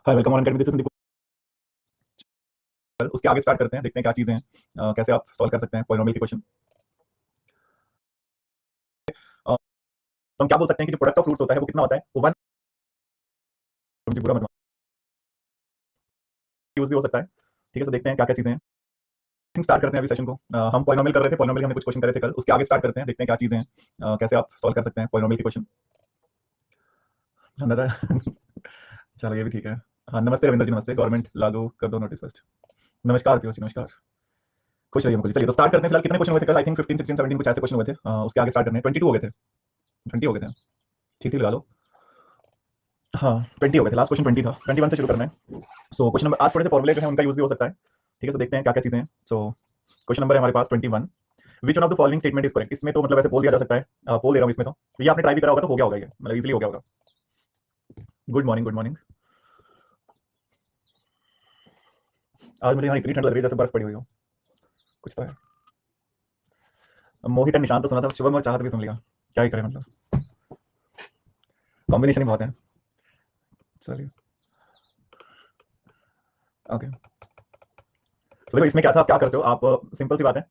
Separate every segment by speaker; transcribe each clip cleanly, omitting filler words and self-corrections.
Speaker 1: Hi welcome on academy, this is Sandeep. उसके आगे start करते हैं, देखते हैं क्या चीजें हैं, कैसे आप सॉल्व कर सकते हैं पॉलिनोमियल के क्वेश्चन। तो हम क्या बोल सकते हैं कि जो प्रोडक्ट ऑफ रूट्स होता है वो कितना होता है, वो वन। मुझे पूरा मतलब यूज भी हो सकता है। ठीक है, तो देखते हैं क्या क्या चीजें हैं। स्टार्ट करते हैं अभी सेशन को। हम पॉलिनोमियल कर रहे थे, पॉलिनोमियल हमने कुछ क्वेश्चन करे थे कल, उसके आगे स्टार्ट करते हैं, देखते हैं क्या चीजें हैं, कैसे आप सॉल्व कर सकते हैं पॉलिनोमियल के क्वेश्चन। चलो ये भी ठीक है। हाँ नमस्ते रविंद्र जी, नमस्ते। गवर्नमेंट लागू कर दो नोटिस फर्स्ट। नमस्कार पीओसी, नमस्कार। खुश रहिए मुझे। चलिए तो स्टार्ट करते हैं। फिलहाल कितने क्वेश्चन हुए थे कल? आई थिंक 15 16 17 कुछ ऐसे क्वेश्चन हुए थे। उसके आगे स्टार्ट करने 22 हो गए थे, 20 हो गए थे। ठीक ठीक लगा लो। हाँ 20 हो गए थे, लास्ट क्वेश्चन 20 था। 21 से शुरू करना है। सो क्वेश्चन नंबर, आज थोड़े से फॉर्मूले जो है उनका यूज भी हो सकता है। ठीक है, तो देखते हैं क्या क्या चीजें हैं। सो क्वेश्चन नंबर है हमारे पास 21। Which one of the following statement is correct. इसमें तो मतलब ऐसे बोल दिया जा सकता है, बोल दे रहा हूँ इसमें। तो ये आपने ट्राई भी करा होगा तो हो गया होगा, ये मतलब इजीली हो गया होगा। Good morning, good morning. आज मुझे यहाँ इतनी ठंड लग रही है जैसे बर्फ पड़ी हुई हो, कुछ तो है। मोहित और निशांत तो सुना था, शुभम और चाहत भी सुन लिया। क्या ही करें, मतलब कॉम्बिनेशन ही बहुत है। चलिए ओके। तो देखो इसमें क्या था, आप क्या करते हो आप, सिंपल सी बात है।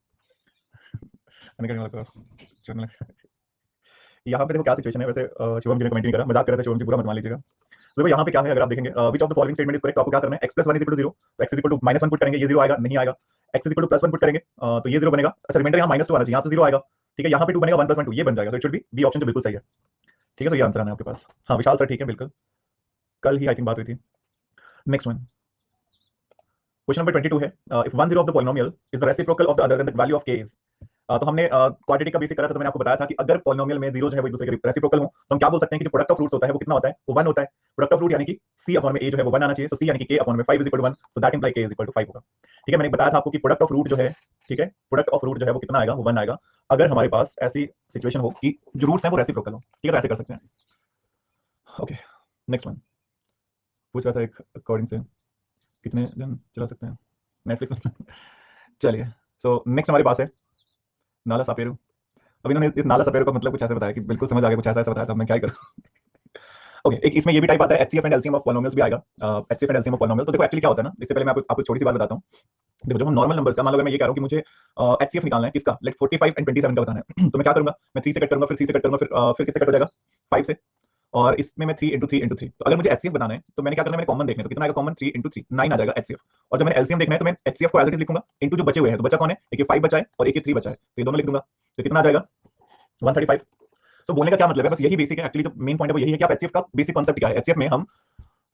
Speaker 1: यहाँ पे देखो क्या सिचुएशन है। वैसे शुभम जी ने कमेंट नहीं करा, मजाक कर रहे थे शुभम जी, बुरा मत मान लीजिएगा। तो देखो यहाँ पे क्या है, अगर आप देखेंगे which of the following statement is correct, तो आपको क्या करना है, x plus one is equal to zero. तो x is equal to minus one put करेंगे, ये जीरो आएगा नहीं आएगा। x is equal to plus one put करेंगे, तो ये जीरो बनेगा। अच्छा रिमाइंडर यहाँ माइनस टू आना चाहिए, यहाँ तो जीरो आएगा। ठीक है, यहाँ पे टू बनेगा, वन प्लस वन टू, ये बन जाएगा। तो it should be B option, जो बिल्कुल सही है। ठीक है, तो ये आंसर आना है आपके पास। हाँ विशाल सर ठीक है, बिल्कुल कल ही आई थिंक बात हुई थी। नेक्स्ट वन, क्वेश्चन नंबर 22 है, if one zero of the polynomial is the reciprocal of the other than the value of k is. तो हमने क्वाड्रेटिक का बेसिक करा था, तो मैंने आपको बताया था कि अगर पॉलिनोमियल में जीरो जो है वो एक दूसरे के रेसिप्रोकल हो, तो हम क्या बोल सकते हैं कि जो प्रोडक्ट ऑफ रूट्स होता है वो कितना होता है, वो वन होता है। प्रोडक्ट ऑफ रूट यानी कि c अपॉन में a जो है वो वन आना चाहिए। सो c यानी कि k अपॉन में 5 is equal to 1, so that imply k is equal to 5 होगा। ठीक है, मैंने बताया था आपको कि प्रोडक्ट ऑफ रूट जो है, ठीक है, प्रोडक्ट ऑफ रूट जो है वो कितना आएगा, वो वन आएगा, अगर हमारे पास ऐसी सिचुएशन हो कि जो रूट्स हैं वो रेसिप्रोकल हो। ठीक है, तो ऐसे कर सकते हैं। ओके नेक्स्ट वन, पूछ रहा था एक अकॉर्डिंग से कितने जन चला सकते हैं नेटफ्लिक्स। चलिए, सो नेक्स्ट हमारे पास है नाला सापेरू। अब इन्होंने इस नाला सपेरो का मतलब कुछ ऐसे बताया कि बिल्कुल समझ आ गया, कुछ ऐसा ऐसा बताया था, मैं क्या ही करूं। ओके, एक इसमें ये भी टाइप आता है, HCF and LCM of polynomials भी आएगा। HCF and LCM of polynomial, तो देखो एक्चुअली क्या होता है ना, इससे पहले मैं आपको छोटी सी बात बताता हूँ। देखो जब हम नॉर्मल नंबर्स का, मान लो मैं ये कह रहा हूँ कि मुझे एचसीएफ निकालना है किसका, लाइक 45 एंड 27 का बताना है। तो मैं क्या करूंगा, मैं 3 से कट करूंगा, फिर 3 से कट करूंगा, फिर किससे कट हो जाएगा, 5 से। और इसमें मैं 3 इंटू 3 इंटू 3। तो अगर मुझे एचसीएफ बनाना है तो मैंने क्या करना है, मैंने कॉमन देखना है, तो कितना आएगा कॉमन, 3 इंटू 3 9 आ जाएगा एचसीएफ। और जब मैंने एलसीएम देखना है तो मैं एचसीएफ को एज इट इज लिखूंगा इंटू जो बचे हुए हैं। तो बचा कौन है, एक ये 5 बचा है और एक ये 3 बचा है, तो ये दोनों लिख दूंगा। तो कितना आ जाएगा 135। सो बोलने का क्या मतलब है, बस यही बेसिक है एक्चुअली। जो मेन पॉइंट है वो यही है कि आप एचसीएफ का बेसिक कॉन्सेप्ट क्या है। एचसीएफ में हम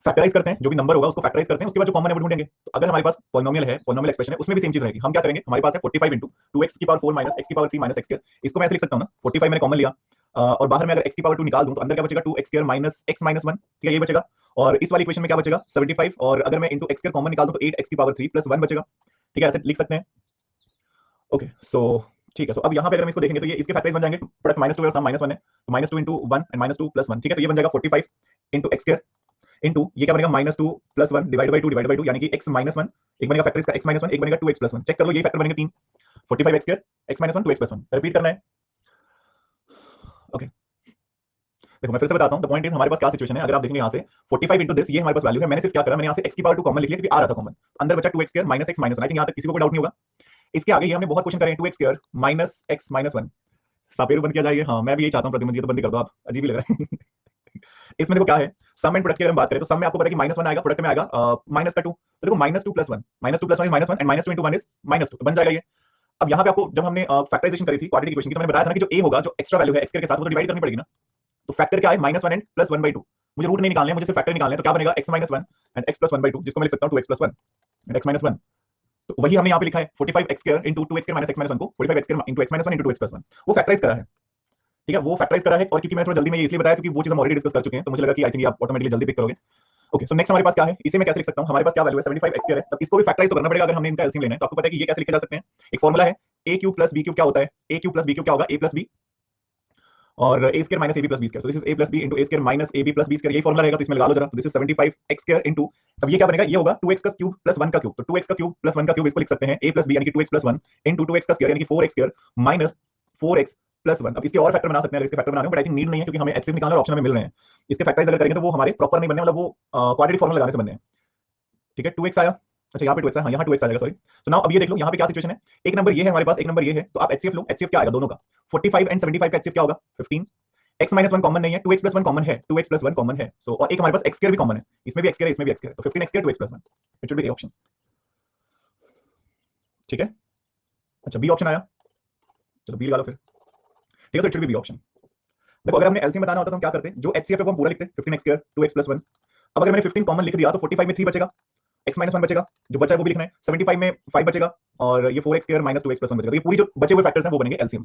Speaker 1: फैक्टराइज करते हैं, जो भी नंबर होगा उसको फैक्टराइज करते हैं, उसके बाद जो कॉमन है वो ढूंढेंगे। तो अगर हमारे पास पॉलिनोमियल है, पॉलिनोमियल एक्सप्रेशन है, उसमें भी सेम चीज रहेगी। हम क्या करेंगे, हमारे पास है 45 इंटू 2x की पावर 4 माइनस x की पावर 3 माइनस x स्क्वायर। इसको मैं ऐसे लिख सकता हूं ना, 45 मैंने कॉमन लिया, और बाहर में अगर x की पावर 2 निकाल दूं तो अंदर क्या बचेगा, 2x square minus x minus 1। ठीक है, ये बचेगा। और इस वाली इक्वेशन में क्या बचेगा, 75। और अगर मैं इंटू x स्क्वायर कॉमन निकाल दूं तो 8x की पावर 3 प्लस 1 बचेगा। ठीक है, ऐसे लिख सकते हैं। ओके सो ठीक है, सो अब यहाँ पे अगर हम इसको देखेंगे तो ये इसके फैक्टराइज बन जाएंगे। प्रोडक्ट माइनस टू और माइनस वन है, तो minus two into one and minus two plus one. ठीक है, तो ये बन जाएगा 45 इंटू एक्स स्क्वायर इंटू ये क्या बनेगा, minus two plus one divide by two, यानी कि एक्स माइनस वन। एक बनेगा फैक्टर इसका एक्स माइनस वन, एक बनेगा 2x प्लस वन। चेक कर लो, ये फैक्टर बनेंगे 3, 45 x square x minus one 2x plus one. Repeat करना है। ओके देखो मैं फिर से बताता हूं, द पॉइंट इज हमारे पास क्या सिचुएशन है। अगर आप देखेंगे यहाँ से 45 इंटू दिस, ये हमारे पास वैल्यू है। मैंने सिर्फ क्या करा, मैंने यहाँ से x की पावर 2 कॉमन लिख लिया क्योंकि आ रहा था कॉमन। अंदर बचा 2x square minus x minus one. I think यहाँ तक किसी को कोई डाउट नहीं होगा। इसके आगे ये हमने बहुत क्वेश्चन करे हैं, 2x square minus x minus one. सापेरू बंद किया जाएगा। हाँ मैं भी यही चाहता हूँ प्रद्युमन जी, तो बंद कर दो आप, अजीब ही लग रहा है। इसमें देखो क्या है, सम एंड प्रोडक्ट की अगर हम बात करें तो सम में आपको पता है कि माइनस वन आएगा, प्रोडक्ट में आएगा माइनस का टू। तो देखो minus two plus one, minus two plus one is minus one and minus two into one is minus two, तो बन जाएगा ये। अब यहाँ पे आपको जब हमने फैक्टराइजेशन करी थी क्वाड्रेटिक इक्वेशन की, तो मैंने बताया था ना कि जो a होगा, जो एक्स्ट्रा वैल्यू है एक्स के साथ, वो तो डिवाइड करनी पड़ेगी ना। तो फैक्टर क्या है, minus one and plus one by to. मुझे रूट नहीं निकालने, मुझे सिर्फ फैक्टर निकालने हैं। तो क्या बनेगा, x minus one and x plus one by two, जिसको मैं लिख सकता हूँ two x plus one and x minus one. तो वही हमने यहाँ पे लिखा है 45 x square into two x minus x minus one को 45 x square into x minus one into two x plus one, वो फैक्टराइज करा है। ठीक है, वो फैक्टराइज करा है। और क्योंकि मैंने थोड़ा जल्दी में ये इसलिए बताया क्योंकि वो चीज हम ऑलरेडी डिस्कस कर चुके हैं, तो मुझे लगा कि आई थिंक आप ऑटोमेटिकली जल्दी पिक करोगे। ओके सो नेक्स्ट हमारे पास क्या है, इसे मैं कैसे लिख सकता हूँ, हमारे पास क्या वैल्यू है 75 एक्स स्क्वायर है। तब इसको भी फैक्टराइज तो करना पड़ेगा अगर हमने इनका एलसीएम लेना है। तो आपको पता है कि ये कैसे लिखे जा सकते हैं, एक फॉर्मूला है a cube plus b cube. क्या होता है a cube plus b cube, क्या होगा a प्लस b, और a square minus ab plus b square. So this is a plus b into a square minus ab plus b square, यही formula रहेगा। तो इसमें लगा लो जरा, तो this is 75 x square into, अब ये क्या बनेगा, ये होगा 2x का क्यूब प्लस 1 का क्यूब। तो 2x का क्यूब प्लस 1 का क्यूब, इसको लिख सकते हैं a प्लस b यानी कि 2x प्लस 1 इनटू 2x का स्क्वायर यानी कि 4x square minus 4x plus 1। अब इसके और फैक्टर बना सकते हैं, इसके फैक्टर बना रहे हैं बट आई थिंक नीड नहीं है क्योंकि हमें एचसीएफ निकालना और ऑप्शन में मिल रहे हैं। इसके फैक्टराइज अगर करेंगे तो वो हमारे प्रॉपर नहीं बनने, मतलब वो क्वाड्रेटिक फॉर्मूला लगाने से बनने हैं। ठीक है 2x आया, अच्छा यहाँ पे 2x है, हाँ यहाँ 2x आ जाएगा, सॉरी। सो नाउ अब ये देख लो यहाँ पे क्या सिचुएशन है, एक नंबर ये है हमारे पास, एक नंबर ये है, तो आप एचसीएफ लो, एचसीएफ क्या आएगा दोनों का, 45 एंड 75 का एचसीएफ क्या होगा 15, x माइनस वन कॉमन नहीं है, 2x प्लस वन कॉमन है, 2x प्लस वन कॉमन है, सो और एक हमारे पास x स्क्वायर भी कॉमन है, इसमें भी x स्क्वायर है, इसमें भी x स्क्वायर है, तो 15x square 2x plus one, it should be A option. ठीक है, अच्छा बी ऑप्शन आया, चलो बी लगा लो फिर, ठीक है, तो it should be B option. देखो अगर हमने एलसीएम बताना होता तो हम क्या करते, जो एचसीएफ है वो हम पूरा लिखते 15x square 2x plus one. अब अगर मैंने 15 कॉमन लिख दिया तो 45 में 3 बचेगा, x माइनस वन बचेगा, जो बचा है वो भी लिखना है, 75 में 5 बचेगा, और ये 4x square minus 2x plus one बचेगा, तो ये पूरी जो बचे हुए फैक्टर्स हैं वो बनेंगे एलसीएम।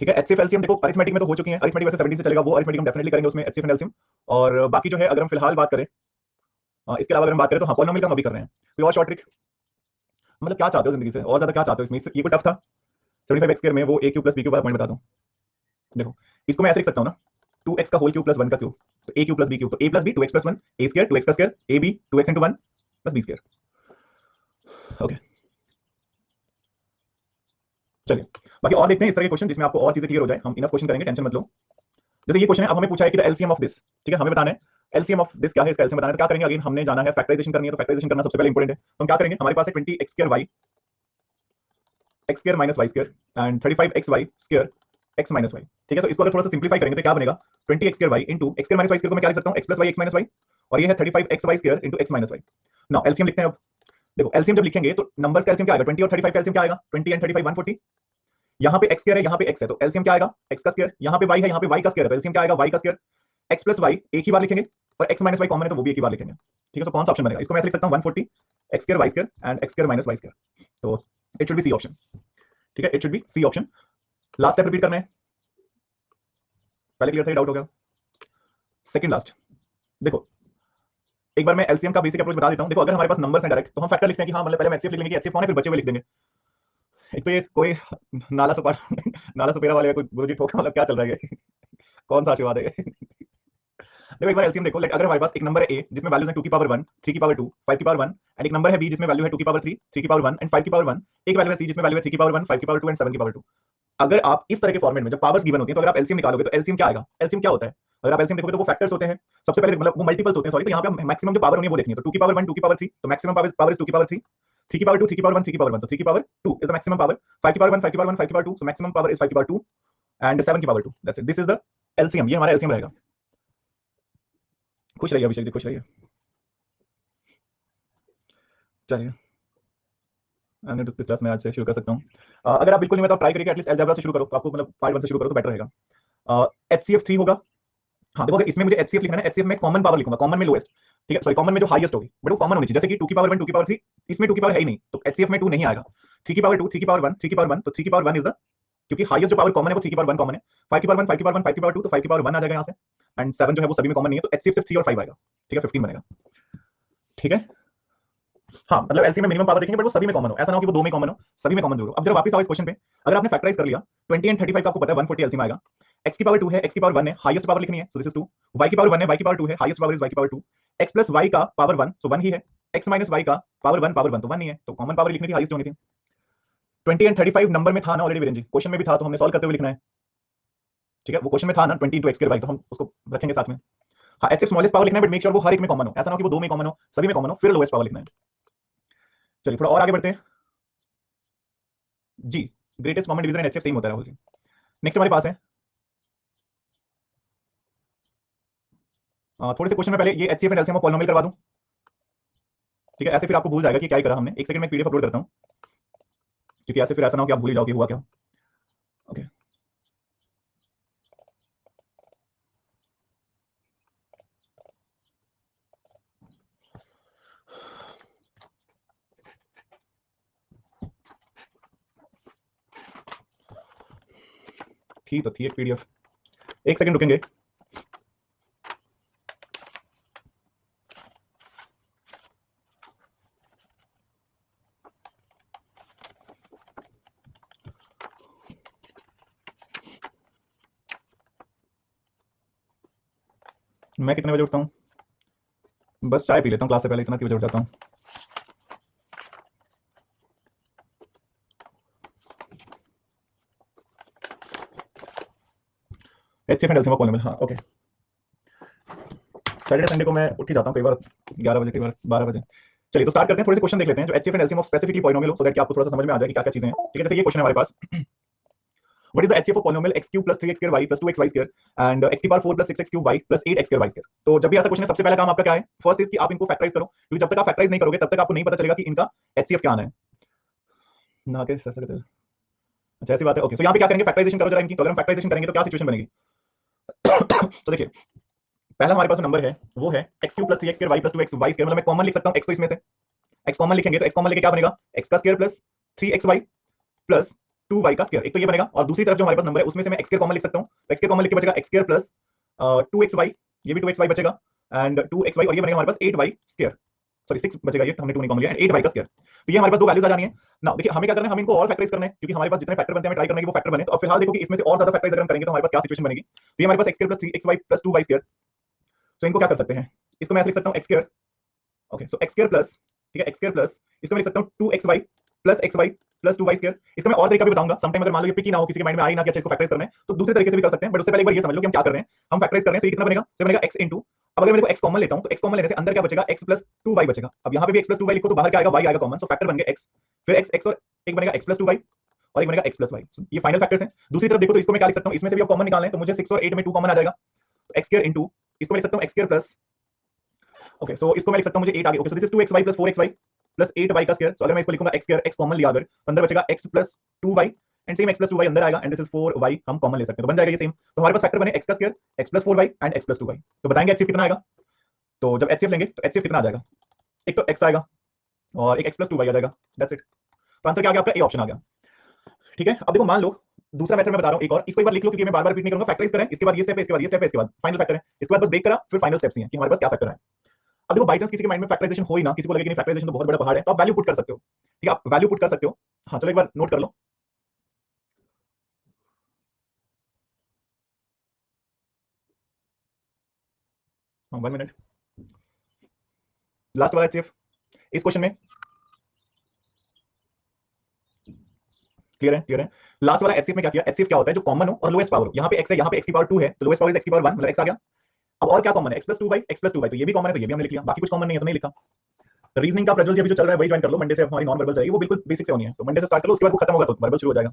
Speaker 1: ठीक है, एचसीएफ एलसीएम देखो अरिथमेटिक में तो हो चुकी है, अरिथमेटिक वैसे 17 से चलेगा, वो अरिथमेटिक हम डेफिनेटली करेंगे उसमें एचसीएफ एंड एलसीएम। और बाकी जो है अगर हम फिलहाल बात करें, इसके अलावा अगर हम बात करें तो हाँ पॉलिनोमियल का हम अभी कर रहे हैं, कोई और शॉर्ट ट्रिक, मतलब क्या चाहते हो जिंदगी से और ज्यादा क्या चाहते हो इसमें, ये कोई टफ था 75x स्क्वायर में वो a cube plus b cube वाला पॉइंट बता दूं। देखो इसको मैं ऐसे लिख सकता हूं ना, 2x का होल क्यूब प्लस 1 का क्यूब, तो a cube plus b cube, तो a plus b 2x plus 1, a square 2x का square, a b 2x into 1 plus b square. Okay चलिए बाकी और देखते हैं इस तरह के क्वेश्चन जिसमें आपको और चीजें क्लियर हो जाए, हम इनफ क्वेश्चन करेंगे, टेंशन मत लो। जैसे ये क्वेश्चन है, अब हमें पूछा है कि द एलसीएम ऑफ दिस, ठीक है हमें बताना है एलसीएम ऑफ दिस क्या है, इसका एलसीएम बताना है, तो क्या करेंगे, अगेन हमने जाना है फैक्टराइजेशन करनी है, तो फैक्टराइजेशन करना सबसे पहले इंपॉर्टेंट है, तो हम क्या करेंगे, हमारे पास है 20x square y x square minus y square and 35xy square x minus y। ठीक है, तो इसको अगर थोड़ा सा सिंप्लीफाई करेंगे तो क्या बनेगा, 20x square y into x square minus y square को मैं क्या लिख सकता हूं, x plus y x minus y, और ये है 35xy square into x minus y। Now LCM लिखते हैं अब, देखो एलसीएम जब लिखेंगे तो नंबर्स का एलसीएम क्या आएगा, 20 और 35 का एलसीएम क्या आएगा, 20 एंड 35 140, यहाँ पे x स्क्वायर है, यहाँ पे x है, तो एलसीएम क्या आएगा x का स्क्वायर, यहाँ पे y है, यहाँ पे y का स्क्वायर है, तो एलसीएम क्या आएगा y का स्क्वायर, x प्लस y एक ही बार लिखेंगे, और x माइनस y कॉमन है तो वो भी एक ही बार लिखेंगे। ठीक है, तो कौन सा ऑप्शन बनेगा, इसको मैं ऐसे लिख सकता हूँ 140 x square y square and x square minus y square, तो it should be C option. ठीक है, it should be C option. Last step repeat करना है, पहले क्लियर था, डाउट हो गया, सेकंड लास्ट। देखो एक बार मैं एलसीएम का बेसिक अप्रोच बता देता हूं, देखो अगर हमारे पास नंबर्स हैं डायरेक्ट तो हम फैक्टर लिखते हैं कि हाँ मतलब पहले हम एचसीएफ लिख लेंगे कि एचसीएफ कौन है, फिर बचे हुए लिख देंगे। एक तो ये कोई नाला सपाट नाला सपेरा वाले कोई गुरुजी ठोका, मतलब क्या चल रहा है ये कौन सा आशीर्वाद है देखो एक बार एलसीएम देखो, अगर हमारे पास एक नंबर है ए जिसमें वैल्यूज है 2 की पावर 1 3 की पावर 2 5 की पावर 1, एंड एक नंबर है बी जिसमें वैल्यू है 2 की पावर 3 3 की पावर 1 एंड 5 की पावर 1, एक वैल्यू है सी जिसमें वैल्यू है 3 की पावर 1 5 की पावर 2 एंड 7 की पावर 2। अगर आप इस तरह के फॉर्मेट में जब पावर्स गिवन होती है तो अगर आप एलसीएम निकालोगे तो एलसीएम क्या आएगा, एलसीएम क्या होता है, अगर आप एलसीएम देखोगे तो वो फैक्टर्स होते हैं, सबसे पहले मतलब वो मल्टीपल्स होते हैं, सॉरी, तो यहाँ पे मैक्सिमम जो पावर होनी है वो देखनी है, तो 2 की पावर 1 2 की पावर 3, तो मैक्सिमम पावर इज 2 की पावर 3, 3 की पावर 2 3 की पावर 1 3 की पावर 1, तो 3 की power 2 is the maximum power, 5 की पावर 1 5 की पावर 1 5 की power 2, so maximum power is 5 की पावर 2 एंड 7 की power 2, that's it, this is the LCM, ये हमारा एलसीएम रहेगा। खुश रहिए अभिषेक जी, खुश रहिए। चलिए क्लास में आज से शुरू कर सकता हूँ, अगर आप बिल्कुल नहीं मतलब ट्राई करिए एटलीस्ट अलजेब्रा से शुरू करो, तो आपको मतलब पार्ट 1 से शुरू करो तो बेटर रहेगा। एचसीएफ 3 होगा, हाँ देखो अगर इसमें मुझे एचसीएफ लिखना है, एचसीएफ में कॉमन पावर लिखूंगा, कॉमन में लोएस्ट, ठीक है सॉरी कॉमन में जो हाईएस्ट होगी बट वो कॉमन होनी चाहिए, जैसे कि 2 की पावर 1 2 की पावर 3, इसमें 2 की पावर है ही नहीं तो एचसीएफ में 2 नहीं आएगा, 3 की पावर 2 3 की पावर 1 3 की पावर 1, तो 3 की पावर 1 इज द, क्योंकि हाईएस्ट जो पावर कॉमन है वो 3 की पावर 1 कॉमन है, 5 की पावर 1 5 की पावर 1 5 की पावर 2, तो 5 की पावर 1 आ जाएगा यहाँ से, एंड 7 जो है वो सभी में कॉमन नहीं है, तो एचसीएफ सिर्फ 3 और 5 आएगा, ठीक है 15 बनेगा। ठीक है, हाँ मतलब एलसीएम में मिनिमम पावर देखेंगे बट वो सभी में कॉमन हो, ऐसा ना हो कि वो दो में कॉमन हो, सभी में कॉमन जरूर हो। अब जब वापस आओ इस क्वेश्चन पे, अगर आपने फैक्टराइज कर लिया 20 एंड 35 का आपको पता है 140 एलसीएम आएगा, x की पावर 2 है x की पावर 1 है, हाईएस्ट पावर लिखनी है सो दिस इज 2, y की पावर 1 है y की पावर 2 है, हाईएस्ट पावर इज y की पावर 2, x प्लस y का पावर 1 सो 1 ही है, x माइनस y का पावर 1 तो 1 ही है, तो कॉमन पावर लिखनी थी, हाईएस्ट होनी थी। 20 एंड 35 नंबर में था ना ऑलरेडी वीरेंद्र जी, क्वेश्चन में भी था, तो हमने सॉल्व करते हुए लिखना है। ठीक है, वो क्वेश्चन में था ना 20 into x स्क्वायर y, तो हम उसको रखेंगे साथ में। हाँ एच स्मॉलेस्ट पावर लिखना है बट मेक श्योर वो हर एक में कॉमन हो, ऐसा ना हो कि वो दो में कॉमन हो, सभी में कॉमन हो, फिर लोएस्ट पावर लिखना है। चलिए थोड़ा और आगे बढ़ते हैं जी, ग्रेटेस्ट कॉमन डिवीजन इन एचसीएफ सेम होता है राहुल जी। नेक्स्ट हमारे पास है थोड़े से क्वेश्चन में पहले ये एचसीएफ एंड एलसीएम पॉलिनोमियल करवा दूं, ठीक है, ऐसे फिर आपको भूल जाएगा कि क्या ही करा हमने। एक सेकंड में पीडीएफ अपलोड करता हूं, क्योंकि ऐसे फिर ऐसा ना हो कि आप भूल ही जाओ कि हुआ क्या। ओके ठीक तो थी एक पीडीएफ, एक सेकंड रुकेंगे। मैं कितने बजे उठता हूँ, बस चाय पी लेता हूँ क्लास से पहले, इतना की बजे उठ जाता हूँ। एचसीएफ एंड एलसीएम पॉलिनोमियल, हाँ ओके सैटरडे संडे को मैं उठ ही जाता हूँ कई बार 11 बजे, कई बार 12 बजे। चलिए तो स्टार्ट करते हैं, थोड़े से क्वेश्चन देख लेते हैं जो HCF and LCM of specifically polynomial हो, सो दैट कि आपको थोड़ा सा समझ में आ जाए कि क्या क्या चीजें हैं। ठीक है, जैसे ये क्वेश्चन है हमारे पास, what is the HCF of polynomial x cube plus 3x square y plus 2xy square and x की power 4 plus 6x cube y plus 8x square y square. तो जब भी ऐसा क्वेश्चन है, सबसे पहला काम आपका क्या है? फर्स्ट इज कि आप इनको फैक्टराइज करो, क्योंकि जब तक आप फैक्टराइज नहीं करोगे तब तक आपको नहीं पता चलेगा कि इनका एचसीएफ क्या आना है ना के सर सकते। अच्छा ऐसी बात है, ओके। तो यहाँ पे क्या करेंगे, फैक्टराइजेशन करो जरा इनकी। तो अगर हम फैक्टराइजेशन करेंगे तो क्या सिचुएशन बनेगी? तो देखिए, पहला हमारे पास जो नंबर है वो है x cube plus 3x square y plus 2xy square, मतलब मैं कॉमन लिख सकता हूं x को इसमें से। x कॉमन लिखेंगे तो x कॉमन लेके क्या बनेगा, x का square plus 3xy plus 2y का स्क्वायर, एक तो ये बनेगा। और दूसरी तरफ जो हमारे पास नंबर है उसमें से मैं x स्क्वायर कॉमन लिख सकता हूं, तो x स्क्वायर कॉमन लिख के बचेगा x स्क्वायर प्लस 2xy, ये भी 2xy बचेगा एंड 2xy, और ये बनेगा हमारे पास 8y स्क्वायर, सॉरी 6 बचेगा, ये हमने 2 नहीं कॉमन लिया, एंड 8y का स्क्वायर। तो ये हमारे पास दो वैल्यूज आ जानी है ना। देखिए हमें क्या करना है, हम इनको और फैक्टराइज करना है, क्योंकि हमारे पास जितने फैक्टर बनते हैं हमें ट्राई करने की वो फैक्टर बने। तो अब फिलहाल देखो कि इसमें से और ज्यादा फैक्टराइज अगर हम करेंगे तो हमारे पास क्या सिचुएशन बनेगी। तो ये हमारे पास x square plus 3xy plus 2y square, तो इनको क्या कर सकते हैं, इसको मैं ऐसे लिख सकता हूं x स्क्वायर, ओके। सो x स्क्वायर प्लस, ठीक है, x स्क्वायर प्लस, इसको मैं लिख सकता हूं 2xy plus xy plus 2y square. इसका मैं और तरीका भी बताऊंगा सम टाइम, अगर मान लो ये पिक ही ना हो, किसी के माइंड में आ ही ना कि अच्छा इसको फैक्टराइज करना है, तो दूसरे तरीके से भी कर सकते हैं। बट उससे पहले एक बार ये समझ लो कि हम क्या कर रहे हैं, हम फैक्टराइज कर रहे हैं। तो ये कितना बनेगा, तो बनेगा x इनटू, अब अगर मेरे को x कॉमन लेता हूं तो x कॉमन लेने से अंदर क्या बचेगा, x प्लस 2y बचेगा। अब यहां पे भी x प्लस 2y लिखो तो बाहर क्या आएगा, y आएगा कॉमन, सो फैक्टर बन गया x, फिर x और एक बनेगा x प्लस 2y और एक बनेगा x प्लस y। ये फाइनल फैक्टर्स हैं। दूसरी तरफ देखो तो इसको मैं क्या लिख सकता हूं, इसमें से भी अब कॉमन निकालना है तो मुझे 6 और 8 में 2 कॉमन आ जाएगा, तो x स्क्वायर इनटू, इसको मैं लिख सकता हूं x स्क्वायर प्लस, ओके। सो इसको मैं लिख सकता हूं, मुझे 8 आगे, okay. So this is 2xy plus 4xy plus 8y का स्क्वायर। सो अगर मैं इसको लिखूंगा x स्क्वायर, x कॉमन लिया अगर, तो अंदर बचेगा x plus 2y and same x plus 2y अंदर आएगा एंड दिस इज 4y, हम कॉमन ले सकते हैं तो बन जाएगा ये सेम। तो हमारे पास फैक्टर बने x का square, x plus 4y and x plus 2y। तो बताएंगे एचसीएफ कितना आएगा। तो जब एचसीएफ लेंगे तो एचसीएफ कितना आ जाएगा, एक तो x आएगा और एक x प्लस 2y आ जाएगा, दैट्स इट। तो आंसर क्या आ गया आपका, ए ऑप्शन आ गया। ठीक है, अब देखो मान लो दूसरा मेथड मैं बता रहा हूं एक और, इसको एक बार लिख लो क्योंकि मैं बार-बार रिपीट नहीं करूंगा। फैक्टराइज करें, इसके बाद ये स्टेप है, इसके बाद ये स्टेप है, इसके बाद फाइनल फैक्टर है, इसके बाद बस ब्रेक करा, फिर फाइनल स्टेप्स ही हैं कि हमारे पास क्या फैक्टर है। अब देखो बाई चांस किसी के माइंड में फैक्टराइजेशन हो ही ना, किसी को लगे कि नहीं फैक्टराइजेशन तो बहुत बड़ा पहाड़ है, तो आप वैल्यू पुट कर सकते हो। ठीक है, आप वैल्यू पुट कर सकते हो। हाँ चलो एक बार नोट कर लो, हाँ 1 मिनट, लास्ट वाला एचसीएफ इस क्वेश्चन में क्लियर है, क्लियर है। लास्ट वाला एचसीएफ में क्या किया, एचसीएफ क्या होता है, जो कॉमन हो और लोएस्ट पावर हो। यहाँ पे x है, यहाँ पे x की पावर 2 है, तो लोएस्ट पावर इज x की पावर 1, मतलब x आ गया। अब और क्या कॉमन है, x plus 2y, x plus 2y, तो ये भी कॉमन है, तो ये भी हमने लिख लिया। बाकी कुछ कॉमन नहीं है तो नहीं लिखा। रीजनिंग का प्रज्वल जी अभी जो चल रहा है वही ज्वाइन कर लो, मंडे से हमारी नॉन वर्बल जाएगी, वो बिल्कुल बेसिक से होनी है, तो मंडे से स्टार्ट कर लो, उसके बाद वो खत्म होगा तो वर्बल शुरू हो जाएगा।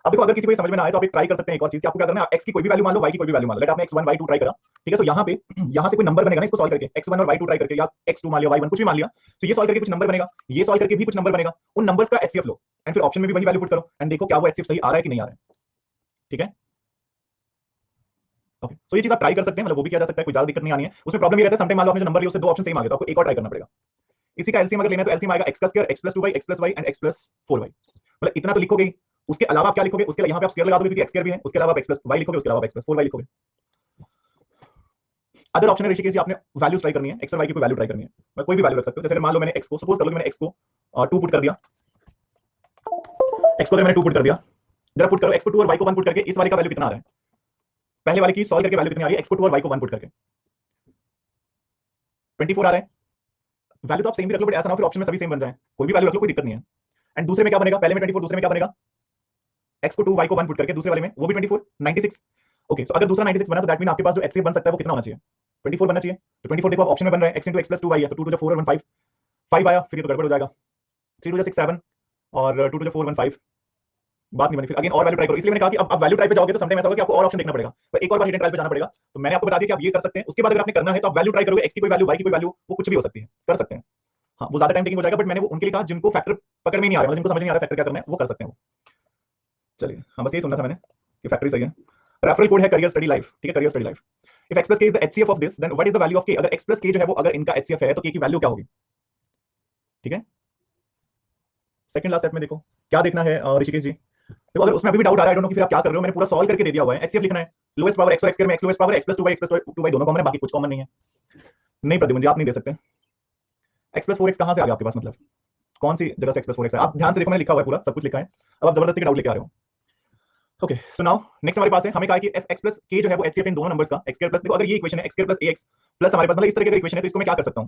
Speaker 1: अब देखो अगर किसी को समझ में ना आए तो आप एक ट्राई कर सकते हैं, एक और चीज कि आपको क्या करना है, x की कोई भी वैल्यू मान लो, y की कोई भी वैल्यू मान लो। लेट आपने x1 y2 ट्राई करा, ठीक है। तो यहाँ पे यहाँ से कोई नंबर बनेगा ना, इसको सॉल्व करके x1 और y2 ट्राई करके, या x2 मान लिया, y1 कुछ भी मान लिया, तो ये सॉल्व करके कुछ नंबर बनेगा, ये सॉल्व करके भी कुछ नंबर बनेगा, उन नंबर्स का एचसीएफ लो एंड फिर ऑप्शन में भी वही वैल्यू पुट करो एंड देखो क्या वो एचसीएफ सही आ रहा है कि नहीं आ रहा है। ठीक है, ओके। तो ये चीज आप ट्राई कर सकते हैं, मतलब वो भी किया जा सकता है, कोई ज्यादा दिक्कत नहीं आनी है उसमें। प्रॉब्लम ये रहता है समटाइम मान लो आपने जो नंबर लिया उससे दो ऑप्शन सेम आ गए तो आपको एक और ट्राई करना पड़ेगा। इसी का एलसीएम अगर लेना है तो एलसीएम आएगा x का square, x plus 2y, x plus y and x plus 4y, मतलब इतना तो लिखोगे ही। उसके अलावा आप क्या लिखोगे, उसके यहाँ पे आप स्क्वायर लगा दोगे क्योंकि x स्क्वायर भी है, उसके अलावा आप x प्लस y लिखोगे, उसके अलावा आप x प्लस 4y लिखोगे। अदर ऑप्शन है ऋषिकेश, आपने वैल्यूज ट्राई करनी है, x और y की कोई वैल्यू ट्राई करनी है, मैं कोई भी वैल्यू रख सकते हो। जैसे मान लो मैंने x को, सपोज कर लो कि मैंने x को 2 पुट कर दिया, x को अगर मैंने 2 पुट कर दिया, जरा पुट करो x को 2 और y को 1 पुट करके, इस वाले का वैल्यू कितना आ रहा है, पहले वाले की सॉल्व करके वैल्यू कितनी आ रही है, x को 2 और y को 1 पुट करके 24 आ रहा है। वैल्यू तो आप सेम भी रख लो, बट ऐसा ना फिर ऑप्शन में सभी सेम बन जाए, कोई भी वैल्यू रख लो, कोई दिक्कत नहीं है। एंड दूसरे में क्या बनेगा, पहले में 24, दूसरे में क्या बनेगा, x को 2 y को 1 पुट करके दूसरे वाले में वो भी 24, 96। ओके, सो अगर दूसरा 96 बना तो दैट मीन आपके पास जो एचसीएफ बन सकता है वो कितना होना चाहिए, 24 बनना चाहिए। तो 24 देखो आप ऑप्शन में बन रहा है, x into x plus 2y है, तो 2 टू 4 और 1 5, 5 आया, फिर ये तो गड़बड़ हो जाएगा, 3 टू 6 7 और 2 टू 4 1 5, बात नहीं बनी। फिर अगेन और वैल्यू ट्राई करो, इसलिए मैंने कहा कि अब वैल्यू ट्राई पे जाओगे तो समटाइम ऐसा होगा कि आपको और ऑप्शन देखना पड़ेगा, तो एक और बार हिडन ट्रायल पे जाना पड़ेगा। तो मैंने आपको बता दिया कि आप ये कर सकते हैं। उसके बाद अगर आपने करना है तो आप वैल्यू ट्राई करोगे, x की कोई वैल्यू, y की कोई वैल्यू, वो कुछ भी हो सकती है, कर सकते हैं। हाँ वो ज्यादा टाइम टेकिंग हो जाएगा, बट मैंने वो उनके लिए कहा जिनको फैक्टर पकड़ में नहीं आ रहा, जिनको समझ नहीं आ रहा फैक्टर क्या करना है, वो कर सकते हैं वो। चलिए हाँ बस यही सुनना था मैंने कि फैक्टरी सही है। रेफरल कोड है करियर स्टडी लाइफ, ठीक है, career study life. If x plus k is the HCF of this then what is the value of k, अगर x प्लस k जो है वो अगर इनका एचसीएफ है तो k की वैल्यू क्या होगी। ठीक है, सेकंड लास्ट स्टेप में देखो क्या देखना है ऋषिकेश जी। देखो अगर उसमें अभी भी डाउट आ रहा है, आई डोंट नो कि फिर आप क्या कर रहे हो, मैंने पूरा सॉल्व करके दे दिया हुआ है। एचसीएफ लिखना है, लोएस्ट पावर x और x स्क्वायर में x lowest power x plus 2y, x plus 2y दोनों कॉमन है, बाकी कुछ कॉमन नहीं है। नहीं प्रद्युमन जी आप नहीं दे सकते, x प्लस 4x कहां से आ गया आपके पास, मतलब कौन सी जगह से x प्लस 4x है, आप ध्यान से देखो, मैंने लिखा हुआ है पूरा, सब कुछ लिखा है, अब आप जबरदस्ती का डाउट लेके आ रहे हो। ओके सो नाउ नेक्स्ट हमारे पास है, हमें कहा कि x प्लस k जो है वो एचसीएफ इन दोनों नंबर्स का, x स्क्वायर प्लस, देखो अगर ये इक्वेशन है x square plus ax plus हमारे पास मतलब इस तरह की इक्वेशन है, तो इसको मैं क्या कर सकता हूं।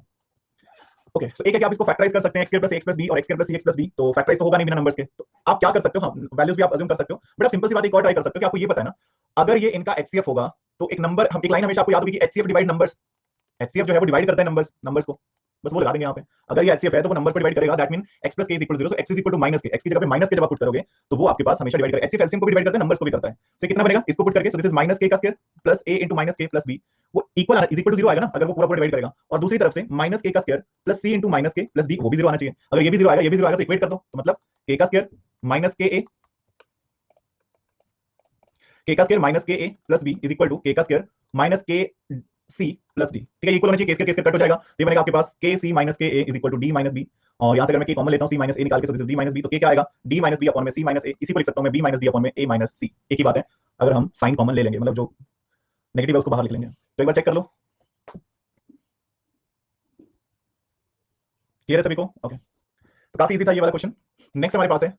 Speaker 1: ओके सो एक है कि आप इसको फैक्टराइज कर सकते हैं x square plus ax plus b और x square plus cx plus d, तो फैक्टराइज तो होगा नहीं बिना नंबर्स के, तो आप क्या कर सकते हो, हाँ वैल्यूज भी आप अज्यूम कर सकते हो, बट आप सिंपल सी बात एक और ट्राई कर सकते हो कि आपको ये पता है ना, अगर ये इनका एचसीएफ होगा तो एक नंबर, हम एक लाइन हमेशा आपको याद होगी कि एचसीएफ डिवाइड नंबर्स, HCF जो है वो डिवाइड करता है नंबर्स को, बस वो लगा देंगे यहाँ पे। अगर ये HCF है तो वो नंबर पर डिवाइड करेगा, that mean x plus k is equal to 0, so x is equal to minus k, x की जगह पे माइनस के जब आप पुट करोगे तो वो आपके पास हमेशा डिवाइड करेगा। HCF एलसीएम को भी डिवाइड करता है, नंबर्स को भी करता है। सो कितना बनेगा इसको पुट करके, सो दिस इज माइनस के का square plus a into minus k plus b, वो इक्वल इज इक्वल टू 0 आएगा ना अगर वो पूरा पूरा डिवाइड करेगा। और दूसरी तरफ से माइनस के का square plus c into minus k plus b, वो भी 0 आना चाहिए। अगर ये भी 0 आएगा, ये भी 0 आएगा तो इक्वेट कर दो, तो मतलब k का square minus k a, k का square minus k a plus b is equal to k का square minus k c plus d। ठीक है, इक्वल होना चाहिए, के स्क्वायर कट हो जाएगा, तो ये बनेगा आपके पास k c minus k a is equal to d minus b। और यहां से अगर मैं k कॉमन लेता हूं c माइनस a निकाल के, सो this is d minus b, तो k क्या आएगा d माइनस b अपॉन में c माइनस a, इसी को लिख सकता हूं मैं b माइनस d अपॉन में a माइनस c, एक ही बात है। अगर हम साइन कॉमन ले लेंगे, मतलब जो नेगेटिव है उसको बाहर लिख लेंगे। तो एक बार चेक कर लो, क्लियर है सभी को? ओके, तो काफी इजी था ये वाला क्वेश्चन। नेक्स्ट हमारे पास है,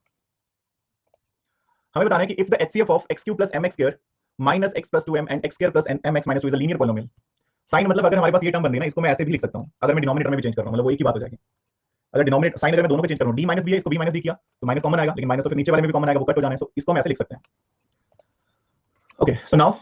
Speaker 1: हमें बताना है कि if the HCF of x cube plus m x square minus x plus 2m and x square plus m x minus 2 is a linear polynomial. साइन मतलब अगर हमारे पास ये टर्म बन रही है ना, इसको मैं ऐसे भी लिख सकता हूं अगर मैं डिनोमिनेटर में भी चेंज कर रहा हूं, मतलब वो एक ही बात हो जाएगी। अगर डिनोमिनेटर साइन अगर मैं दोनों को चेंज कर रहा हूं, डी माइनस बी है, इसको बी माइनस डी किया तो माइनस कॉमन आएगा, लेकिन माइनस तो फिर नीचे वाले में भी कॉमन आएगा, वो कट हो जाना है, सो इसको हम ऐसे लिख सकते हैं। ओके, सो नाउ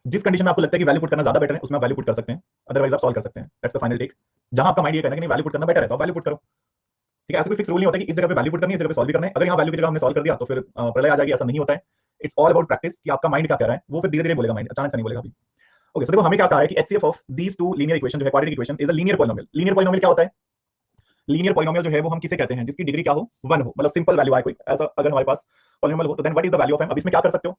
Speaker 1: जिस कंडीशन में आपको लगता है कि वैल्यू पुट करना ज्यादा बेटर है, उसमें आप वैल्यू पुट कर सकते हैं, अदरवाइज आप सॉल्व कर सकते हैं। That's the final take. जहां आपका माइंड ये कहना है कि नहीं वैल्यू पुट करना बेटर है, तो वैल्यू पुट करो। ठीक है, ऐसा कोई फिक्स रूल नहीं होता कि इस जगह पे वैल्यू पुट करनी है, इस जगह पे सॉल्व भी करना है। अगर यहाँ वैल्यू की जगह हमने सॉल्व कर दिया तो फिर प्रलय आ जाएगी, ऐसा नहीं होता है। इट्स ऑल अबाउट प्रैक्टिस कि आपका माइंड क्या कह रहा है, वो फिर धीरे धीरे बोलेगा माइंड, अचानक से नहीं बोलेगा अभी। ओके, सो देखो हमें क्या कहा है कि HCF of these two linear equation जो है quadratic equation is a linear polynomial. Linear polynomial क्या होता है? लीनियर पॉलिनोमियल जो है वो हम किसे कहते हैं, जिसकी डिग्री क्या हो, 1 हो, मतलब सिंपल वैल्यू आए कोई ऐसा अगर हमारे पास पॉलिनोमियल हो, तो then what is the value of m। अब इसमें क्या कर सकते हो,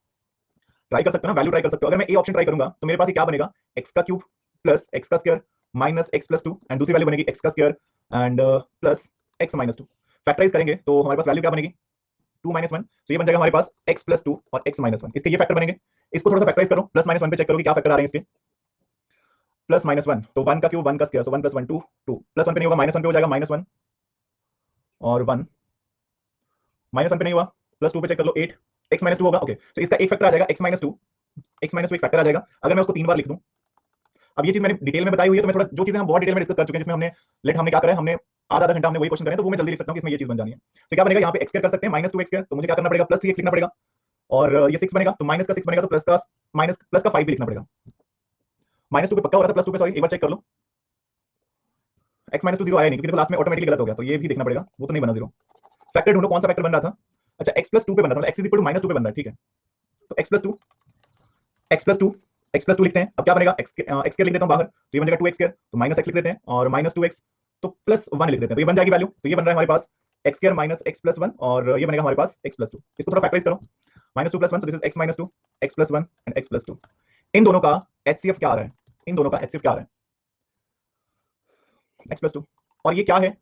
Speaker 1: ट्राई कर सकते हो ना, वैल्यू ट्राई कर सकते हो। अगर मैं ए ऑप्शन ट्राई करूंगा तो मेरे पास ये क्या बनेगा, x का क्यूब प्लस x का square minus x plus 2, and दूसरी वैल्यू बनेगी x का square and plus x minus 2। Factorise करेंगे तो हमारे पास वैल्यू क्या बनेगी, 2 माइनस 1, तो ये बन जाएगा हमारे पास x प्लस 2 और x माइनस 1, इसके ये फैक्टर बनेंगे। इसको थोड़ा सा फैक्टराइज करो, प्लस माइनस 1 पे चेक करो कि क्या फैक्टर आ रहे हैं इसके। प्लस माइनस 1 तो 1 का क्यूब 1 का स्क्वायर, सो 1 प्लस 1 2, 2 प्लस 1 पे नहीं होगा, माइनस 1 पे हो जाएगा माइनस 1 और 1, माइनस 1 पे नहीं हुआ, प्लस 2 पे चेक कर लो 8, x माइनस 2 होगा। ओके, तो इसका एक फैक्टर आ जाएगा x माइनस 2, x माइनस 2 एक फैक्टर आ जाएगा। अगर मैं उसको 3 बार लिख दूं, अब ये चीज मैंने डिटेल में बताई हुई है, तो मैं थोड़ा जो चीजें हम बहुत डिटेल में डिस्कस कर चुके हैं, जिसमें हमने लेट हमने क्या करा है, हमने आधा आधा घंटा हमने वही क्वेश्चन करे, तो वो मैं जल्दी लिख सकता हूं कि इसमें ये चीज बन जानी है। तो क्या बनेगा, यहाँ पे x कर सकते हैं माइनस 2x, तो मुझे क्या करना पड़ेगा, प्लस 3x लिखना पड़ेगा। और ये 6 बनेगा तो माइनस का 6 बनेगा, तो प्लस का 5 भी लिखना पड़ेगा। माइनस 2 पे पक्का हो रहा था, प्लस 2 पे सॉरी, एक बार चेक कर लो, x माइनस 2 0 आया नहीं, क्योंकि देखो लास्ट में ऑटोमेटिकली गलत हो गया, तो ये भी देखना पड़ेगा, वो तो नहीं बना 0। फैक्टर ढूंढो, कौन सा फैक्टर बन रहा था, अच्छा x प्लस 2 पे बन रहा था, x is equal to minus 2 पे बन रहा है, ठीक है। तो x plus 2 x plus 2 x plus 2 लिखते हैं। अब क्या बनेगा, x स्क्वायर लिख देता हूं बाहर, तो ये बन जाएगा 2x स्क्वायर, तो माइनस x लिख देते हैं, और माइनस 2x तो प्लस 1 लिख देते हैं, तो ये बन जाएगी वैल्यू। तो ये बन रहा है हमारे पास x square minus x plus 1, और ये बनेगा हमारे पास x प्लस 2। इसको थोड़ा फैक्टराइज करो, minus 2 plus 1, so this is x minus 2, x plus 1 and x plus 2। इन दोनों का HCF क्या आ रहा है, इन दोनों का HCF क्या आ रहा है, x प्लस 2। और ये क्या है,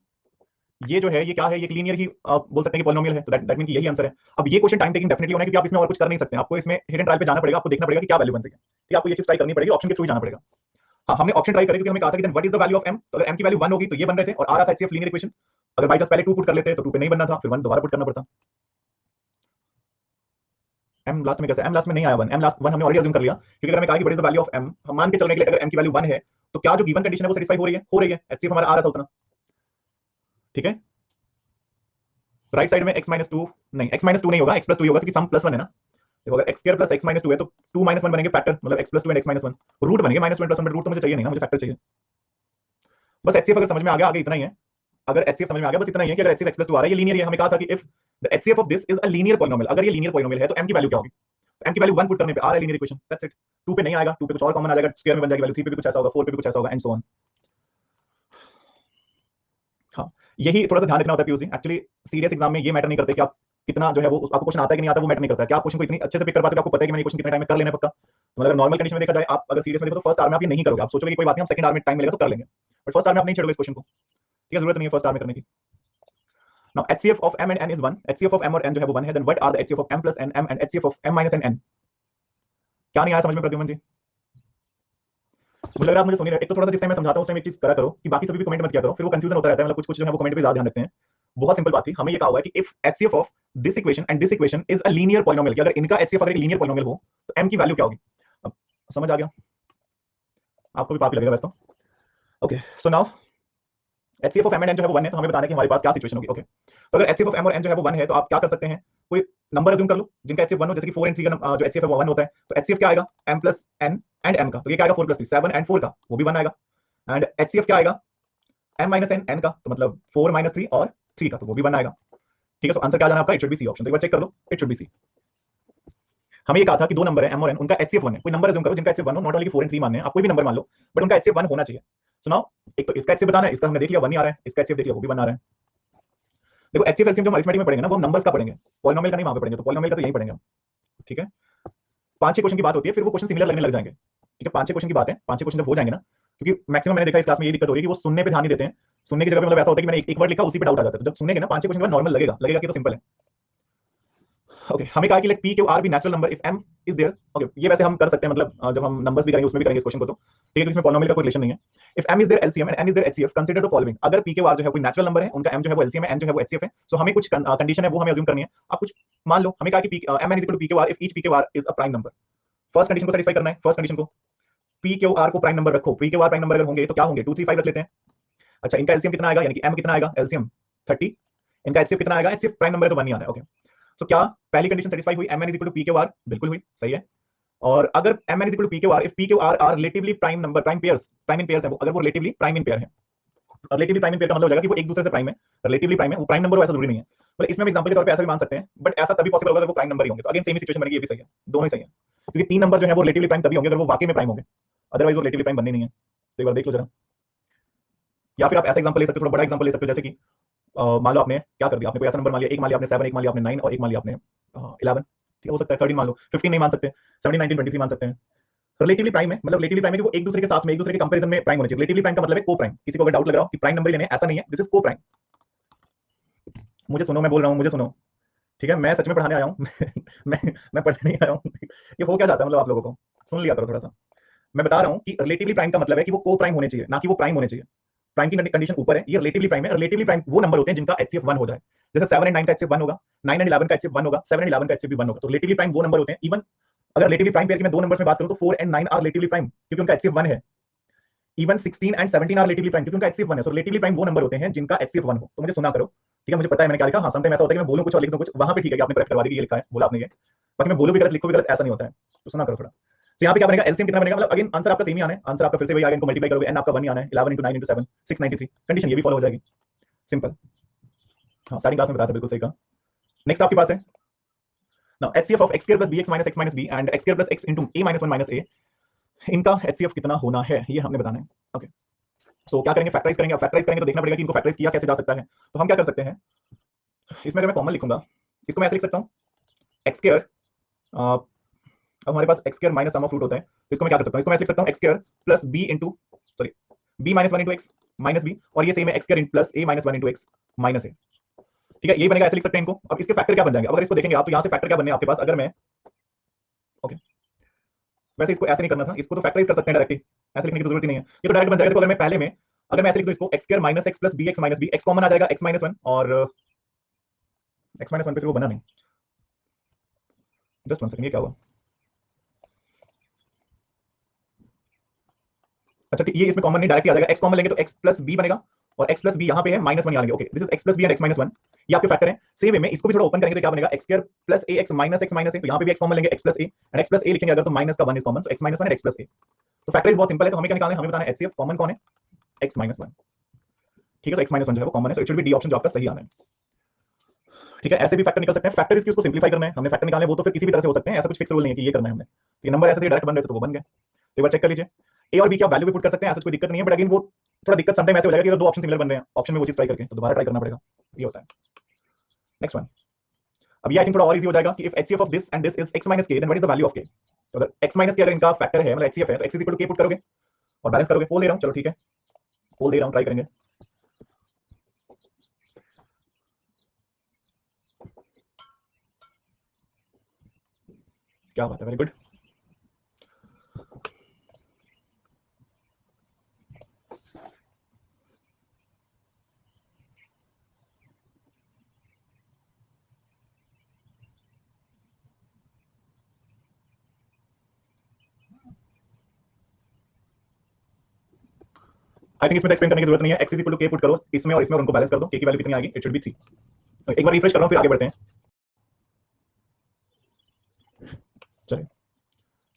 Speaker 1: ये जो है ये क्या है, ये लीनियर ही बोल सकते हैं कि पॉलिनोमियल है, तो दैट मीन कि यही आंसर है। अब ये क्वेश्चन टाइम टेकिंग डेफिनेटली होना है, क्योंकि आप इसमें और कुछ कर नहीं सकते, आपको इसमें हिडन ट्रायल पे जाना पड़ेगा, आपको देखना पड़ेगा कि क्या वैल्यू बन रही है, ठीक है, आपको ये चीज ट्राई करनी पड़ेगी, ऑप्शन के थ्रू जाना पड़ेगा। हाँ, हमने ऑप्शन ट्राई करी क्योंकि हमें कहा था कि then what is the value of m, तो अगर m की वैल्यू 1 होगी तो ये बन रहे थे, और आ रहा था HCF लीनियर इक्वेशन। अगर बाय चांस पहले 2 पुट कर लेते तो 2 पे नहीं बनना था, फिर 1 दोबारा पुट करना पड़ता। m लास्ट में कैसे, m लास्ट में नहीं आया 1, m लास्ट 1 हमने ऑलरेडी अज्यूम कर लिया, क्योंकि अगर हमें कहा कि what is the value of m, हम मान के चलने के लिए अगर m की वैल्यू 1 है, तो क्या जो गिवन कंडीशन है वो सेटिस्फाई हो रही है, HCF हमारा आ रहा था उतना, ठीक है। राइट साइड में x माइनस 2 नहीं, x माइनस 2 नहीं होगा, x प्लस 2 होगा, क्योंकि सम प्लस 1 है ना। देखो अगर x square plus x minus 2 है तो 2 माइनस 1 बनेंगे फैक्टर, मतलब x plus 2 and x minus 1 root बनेंगे माइनस 1 प्लस 1, रूट तो मुझे चाहिए नहीं ना, मुझे फैक्टर चाहिए। बस HCF अगर समझ में आ गया, आगे इतना ही है। अगर HCF समझ में आ गया, बस इतना ही है कि अगर HCF x प्लस 2 आ रहा है, ये लीनियर है, हमें कहा था कि if the HCF of this is a linear polynomial, अगर ये लीनियर पॉलिनोमियल है तो m की वैल्यू क्या होगी, तो m की वैल्यू 1 पुट करने पे आ रहा है लीनियर इक्वेशन, दैट्स इट। 2 पे नहीं आएगा, 2 पे कुछ और कॉमन आ जाएगा, स्क्वायर में बन जाएगी वैल्यू, 3 पे भी कुछ ऐसा होगा, 4 पे भी कुछ ऐसा होगा, एंड सो ऑन। हाँ, यही थोड़ा सा ध्यान रखना होता है पीयूसी, एक्चुअली सीरियस एग्जाम में ये मैटर नहीं करते कि आप कितना जो है वो आपको क्वेश्चन आता है कि नहीं आता, वो मैटर नहीं करता है, क्या आप क्वेश्चन को इतनी अच्छे से पिक कर पाते हो कि आपको पता है कि मैंने क्वेश्चन कितने टाइम में कर लेना है पक्का। तो मतलब नॉर्मल कंडीशन में देखा जाए, आप अगर सीरियस में देखो तो फर्स्ट आवर में आप ये नहीं करोगे, आप सोचोगे कि कोई बात नहीं, हम सेकंड आवर में टाइम मिलेगा तो कर लेंगे, बट फर्स्ट आवर में आप नहीं छेड़ोगे इस क्वेश्चन को, ठीक है, जरूरत नहीं है फर्स्ट आवर में करने की। Now HCF of m and n is 1, HCF of m और n जो है वो 1 है, then what are the HCF of m plus n m and HCF of m minus n n? क्या नहीं आया समझ में प्रद्युमन जी? मुझे लग रहा है आप मुझे सुन नहीं रहे। एक तो थोड़ा सा जिस टाइम मैं समझाता हूँ उस टाइम एक चीज करा करो कि बाकी सभी भी कमेंट मत किया करो, फिर वो कंफ्यूजन होता रहता है, मतलब कुछ कुछ जो है वो कमेंट पे ज्यादा ध्यान रखते हैं। बहुत सिंपल बात थी, हमें ये कहा हुआ है कि if HCF of this equation and this equation is a linear polynomial, कि अगर इनका HCF अगर एक लीनियर पॉलिनोमियल हो तो m की वैल्यू क्या होगी। अब समझ आ गया आपको भी, पाप ही लगेगा वैसे तो। Okay, so now HCF of m and n जो है वो 1 है, तो हमें बताना है कि हमारे पास क्या सिचुएशन होगी। ओके, तो अगर HCF ऑफ m और n जो है वो 1 है, तो आप क्या कर सकते हैं, कोई नंबर अज्यूम कर लो जिनका HCF 1 हो, जैसे कि 4 एंड 3 का जो HCF है वो 1 होता है, तो HCF क्या आएगा, m plus n and m का, तो ये क्या आएगा 4 प्लस 3, 7 एंड 4 का, वो भी 1 आएगा। एंड HCF क्या आएगा, m माइनस n, n का, तो मतलब 4 माइनस 3 और 3 का, तो वो भी 1 आएगा। ठीक है, तो आंसर क्या जाना आपका, it should be C option. तो एक बार चेक कर लो, इट शुड बी सी। हमें ये कहा था कि दो नंबर है m और n, उनका HCF 1 है, कोई नंबर अज्यूम करो जिनका HCF 1 हो, नॉट ओनली 4 एंड 3 मानने हैं, आप कोई भी नंबर मान लो, बट उनका HCF 1 होना चाहिए। सो नाउ एक तो इसका HCF बताना है, इसका हमने देख लिया 1 ही आ रहा है, इसका HCF देख लिया वो भी 1 आ रहा है। देखो HCF एलसीएम जो हम अरिथमेटिक में पढ़ेंगे ना, वो हम नंबर्स का पढ़ेंगे, पॉलिनोमियल का नहीं वहां पे पढ़ेंगे, तो पॉलिनोमियल का तो यही पढ़ेंगे हम। ठीक है, 5-6 क्वेश्चन की बात होती है, फिर वो क्वेश्चन सिमिलर लगने लग जाएंगे। ठीक है, 5-6 क्वेश्चन की बात है, 5-6 क्वेश्चन जब हो जाएंगे ना, क्योंकि मैक्सिमम मैंने देखा इस क्लास में ये दिक्कत हो रही है कि वो सुनने पे ध्यान नहीं देते हैं। सुनने की जगह पे मतलब ऐसा होता है कि मैंने एक वर्ड लिखा उसी पे डाउट आ जाता है, तो जब सुनेंगे ना 5-6 क्वेश्चन के बाद नॉर्मल लगेगा, लगेगा कि तो सिंपल है। ओके, हमें कहा कि let p Q r be natural number if m is their. Okay, ये वैसे हम कर सकते हैं, मतलब जब हम नंबर्स भी करेंगे उसमें भी करेंगे इस क्वेश्चन को, तो ठीक है, इसमें पॉलिनोमियल का कोई रिलेशन नहीं है। If m is their LCM and n is their HCF, consider the following. अगर पी क्यू आर जो है कोई नेचुरल नंबर है, उनका एम जो है वो एलसीएम है, एन जो है वो एचसीएफ है, सो हमें कुछ कंडीशन है वो हमें अज्यूम करनी है। आप कुछ मान लो, हमें कहा कि M N is equal to P Q R if each P Q R is a prime number. First condition को सेटिस्फाई करना है, फर्स्ट कंडीशन को, पी क्यू आर को प्राइम नंबर रखो, P Q R prime number अगर होंगे तो क्या होंगे, 2 3 5 रख लेते हैं। अच्छा, इनका एलसीएम कितना आएगा, यानी कि एम कितना आएगा, एलसीएम 30, इनका एचसीएफ कितना आएगा, एचसीएफ प्राइम नंबर है तो 1 ही आना है। ओके, सो क्या पहली कंडीशन सेटिस्फाई हुई, M N is equal to P Q R, बिल्कुल हुई, सही है। और अगर M N is equal to P Q R if P Q R are relatively prime number, prime pairs, prime in pairs है वो, अगर वो रिलेटिवली प्राइम इन पेयर है, और रिलेटिवली प्राइम इन पेयर का मतलब हो जाएगा कि वो एक दूसरे से प्राइम है, रिलेटिवली प्राइम है, वो प्राइम नंबर हो ऐसा जरूरी नहीं है। मतलब इसमें हम एग्जांपल के तौर पे ऐसा भी मान सकते हैं, बट ऐसा तभी पॉसिबल होगा जब वो प्राइम नंबर ही होंगे, तो अगेन सेम ही सिचुएशन बनेगी, ये भी सही है, दोनों ही सही है, क्योंकि 3 नंबर जो है वो रिलेटिवली प्राइम तभी होंगे अगर वो वाकई में प्राइम होंगे, अदरवाइज वो रिलेटिवली प्राइम बनने नहीं है। तो एक बार देख लो जरा, या फिर आप ऐसा एग्जांपल ले सकते हो, थोड़ा बड़ा एग्जांपल ले सकते हो, जैसे कि मान लो आपने क्या कर दिया, आपने कोई ऐसा नंबर मान लिया, एक मान लिया आपने 7, एक मान लिया आपने 9 और एक मान लिया आपने 11। ठीक है, हो सकता है 13 मान लो, 15 नहीं मान सकते, 17 19 23 मान सकते हैं। रिलेटिवली प्राइम है, मतलब रिलेटिवली प्राइम है कि वो एक दूसरे के साथ में, एक दूसरे के कंपैरिजन में प्राइम होने चाहिए। रिलेटिवली प्राइम का मतलब है को प्राइम। किसी को अगर डाउट लग रहा हो कि प्राइम नंबर लेने ऐसा नहीं है, दिस इज को प्राइम। मुझे सुनो, मैं बोल रहा हूं, मुझे सुनो। ठीक है, मैं सच में पढ़ाने आया हूं मैं पढ़ने नहीं आया हूं ये हो क्या जाता है, मतलब आप लोगों को सुन लिया करो थोड़ा सा। मैं बता रहा हूं कि रिलेटिवली प्राइम का मतलब है कि वो को प्राइम होने चाहिए, ना कि वो प्राइम होने चाहिए। प्राइम की कंडीशन ऊपर है, ये रिलेटिवली प्राइम है। रिलेटिवली प्राइम वो नंबर होते हैं जिनका एचसीएफ 1 हो जाए, जैसे 7 एंड 9 का एचसीएफ 1 होगा, 9 एंड 11 का एचसीएफ 1 होगा, 7 एंड 11 का एचसीएफ भी 1 होगा। तो रिलेटिवली प्राइम वो नंबर होते हैं। इवन अगर रिलेटिवली प्राइम पेयर की मैं दो नंबर्स में बात करूं तो 4 एंड 9 आर रिलेटिवली प्राइम क्योंकि उनका एचसीएफ 1 है। Even 16 and 17 are relatively prime क्योंकि उनका एचसीएफ 1 है। सो रिलेटिवली प्राइम वो नंबर होते हैं जिनका एचसीएफ 1 हो। तो मुझे सुना करो, ठीक है, मुझे पता है मैंने क्या लिखा। हाँ, समटाइम ऐसा होता है कि मैं बोलूं कुछ और लिख दूं कुछ, वहां पे ठीक है कि आपने करेक्ट करवा दी कि ये लिखा है, बोला आपने ये, बाकी मैं बोलूं भी गलत लिखूं भी गलत, ऐसा नहीं होता है। तो सुना करो थोड़ा। तो यहाँ पे क्या बनेगा, एलसीएम कितना बनेगा, मतलब अगेन आंसर आपका सेम ही आना है, आंसर आपका फिर से वही आएगा, इनको मल्टीप्लाई करोगे, एन आपका 1 ही आना है, 11 into 9 into 7 693, कंडीशन ये भी फॉलो हो जाएगी, सिंपल। हाँ, स्टार्टिंग क्लास में बताया था, बिल्कुल सही कहा। नेक्स्ट आपके पास है now HCF of x square plus bx minus x minus b and x square plus x into a minus 1 minus a, इनका एचसीएफ कितना होना है ये हमने बताना है। ओके, सो क्या करेंगे, फैक्टराइज करेंगे। अब फैक्टराइज करेंगे तो देखना पड़ेगा कि इनको फैक्टराइज किया कैसे जा सकता है। तो हम क्या कर सकते हैं, इसमें अगर मैं कॉमन लिखूंगा, इसको मैं ऐसे लिख सकता हूँ, एक्स स्क्वायर, अब हमारे पास x square minus sum of root होता है, तो इसको मैं क्या कर सकता हूँ, इसको मैं ऐसे लिख सकता हूँ, x square plus b into, sorry, b minus 1 into x minus b, और ये सेम है x square plus a minus 1 into x minus a. ठीक है, ये बनेगा, ऐसे लिख सकते हैं इनको। अब इसके फैक्टर क्या बन जाएंगे, अगर इसको देखेंगे आप, तो यहाँ से फैक्टर क्या बनने आपके पास, अगर मैं, ओके, वैसे इसको ऐसे नहीं करना था, इसको तो फैक्टराइज कर सकते हैं डायरेक्टली, ऐसे लिखने की जरूरत ही नहीं है, ये तो डायरेक्ट बन जाएगा। तो अगर मैं पहले में, अगर मैं ऐसे लिख दूं इसको, x square minus x plus b x minus b, x common आ जाएगा, एक्स माइनस 1, और एक्स माइनस 1 पे फिर वो बना नहीं, जस्ट 1 सेकंड, ये क्या हुआ, अच्छा ठीक, ये इसमें कॉमन नहीं, डायरेक्ट आ जाएगा, एक्स कॉमन लेंगे तो एक्स प्लस बी बनेगा, और एक्स प्लस बी यहाँ पे है, माइनस 1 यहाँ लेंगे। Okay, this is x plus b and x minus 1, ये आपके फैक्टर है। सेम वे में इसको भी थोड़ा ओपन करेंगे तो क्या बनेगा, x square plus a x minus a, तो यहाँ पे भी एक्स कॉमन लेंगे, x plus a, and x plus a लिखेंगे अगर तो माइनस का 1 is common, so x minus 1 and x plus a. तो फैक्टराइज बहुत सिंपल है, तो हमें क्या निकालना है, हमें बताना है एचसीएफ कॉमन कौन है, एक्स माइनस 1। ठीक है, तो एक्स माइनस 1 जो है वो कॉमन है, सो it should B D option जो आपका सही आना है। ठीक है, ऐसे भी फैक्टर निकल सकते हैं, फैक्टर इसकी उसको सिंपलीफाई करना है, हमने फैक्टर निकाले वो तो फिर किसी भी तरह से हो सकते हैं, ऐसा कुछ फिक्स रूल नहीं है कि ये करना है हमने। तो ये नंबर ऐसे थे डायरेक्ट बन रहे थे तो वो बन गए। तो एक बार चेक कर लीजिए, ए और बी की आप वैल्यू भी पुट कर सकते हैं, ऐसा कोई दिक्कत नहीं है, बट अगेन वो थोड़ा दिक्कत समटाइम ऐसे हो जाएगा कि अगर दो ऑप्शन सिमिलर बन रहे हैं, ऑप्शन में वो चीज ट्राई करके तो दोबारा ट्राई करना पड़ेगा, ये होता है। नेक्स्ट वन, अब ये आई थिंक थोड़ा और इजी हो जाएगा कि if HCF of this and this is x minus k, then what is the value of k. तो अगर x माइनस के अगर इनका फैक्टर है, मतलब एचसीएफ है, तो x इज इक्वल टू के पुट करोगे और बैलेंस करोगे। पोल दे रहा हूं, चलो ठीक है, पोल दे रहा हूं, ट्राई करेंगे। क्या बात है, वेरी गुड। आई थिंक इसमें एक्सप्लेन करने की जरूरत नहीं है। x is equal to k put करो इसमें और इसमें और उनको बैलेंस कर दो, k की वैल्यू कितनी आएगी, इट शुड बी 3। एक बार रिफ्रेश कर रहा हूं फिर आगे बढ़ते हैं। चलिए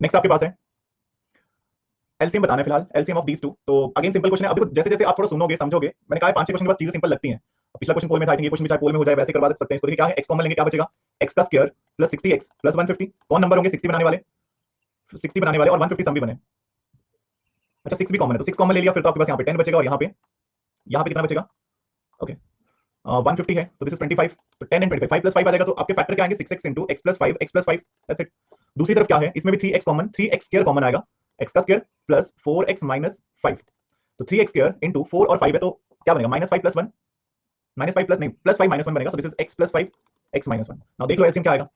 Speaker 1: नेक्स्ट आपके पास है एलसीएम बताना है फिलहाल, एलसीएम ऑफ दीस टू। तो अगेन सिंपल क्वेश्चन है। अब देखो जैसे जैसे आप थोड़ा सुनोगे समझोगे, मैंने कहा 5-6 क्वेश्चन के बाद चीजें सिंपल लगती हैं। पिछला क्वेश्चन पोल में था, आई थिंक ये क्वेश्चन भी चाहे पोल में हो जाए वैसे करवा सकते हैं इसको। देखिए क्या है, x कॉमन लेंगे क्या बचेगा, x का स्क्वायर प्लस 60x प्लस 150। कौन नंबर होंगे 60 बनाने वाले, 60 बनाने वाले और 150 सम भी बने। अच्छा 6 भी कॉमन है तो 6 कॉमन ले लिया, फिर तो आपके पास यहाँ पे 10 बचेगा और यहाँ पे कितना बचेगा, ओके 150 है तो दिस इज 25। तो 10 एंड 25 5 प्लस 5 आ जाएगा, तो आपके फैक्टर क्या आएंगे 6x into x plus 5 x plus 5, that's it. दूसरी तरफ क्या है, इसमें भी 3x common, 3x square common आएगा, x का स्क्वायर प्लस 4x माइनस 5। तो 3x स्क्वायर इंटू 4 और 5 है तो क्या बनेगा, माइनस 5 प्लस 1, माइनस 5 प्लस नहीं प्लस 5 माइनस 1 बनेगा, so this is x plus 5 x minus 1। Now देख लो एलसीएम क्या आएगा,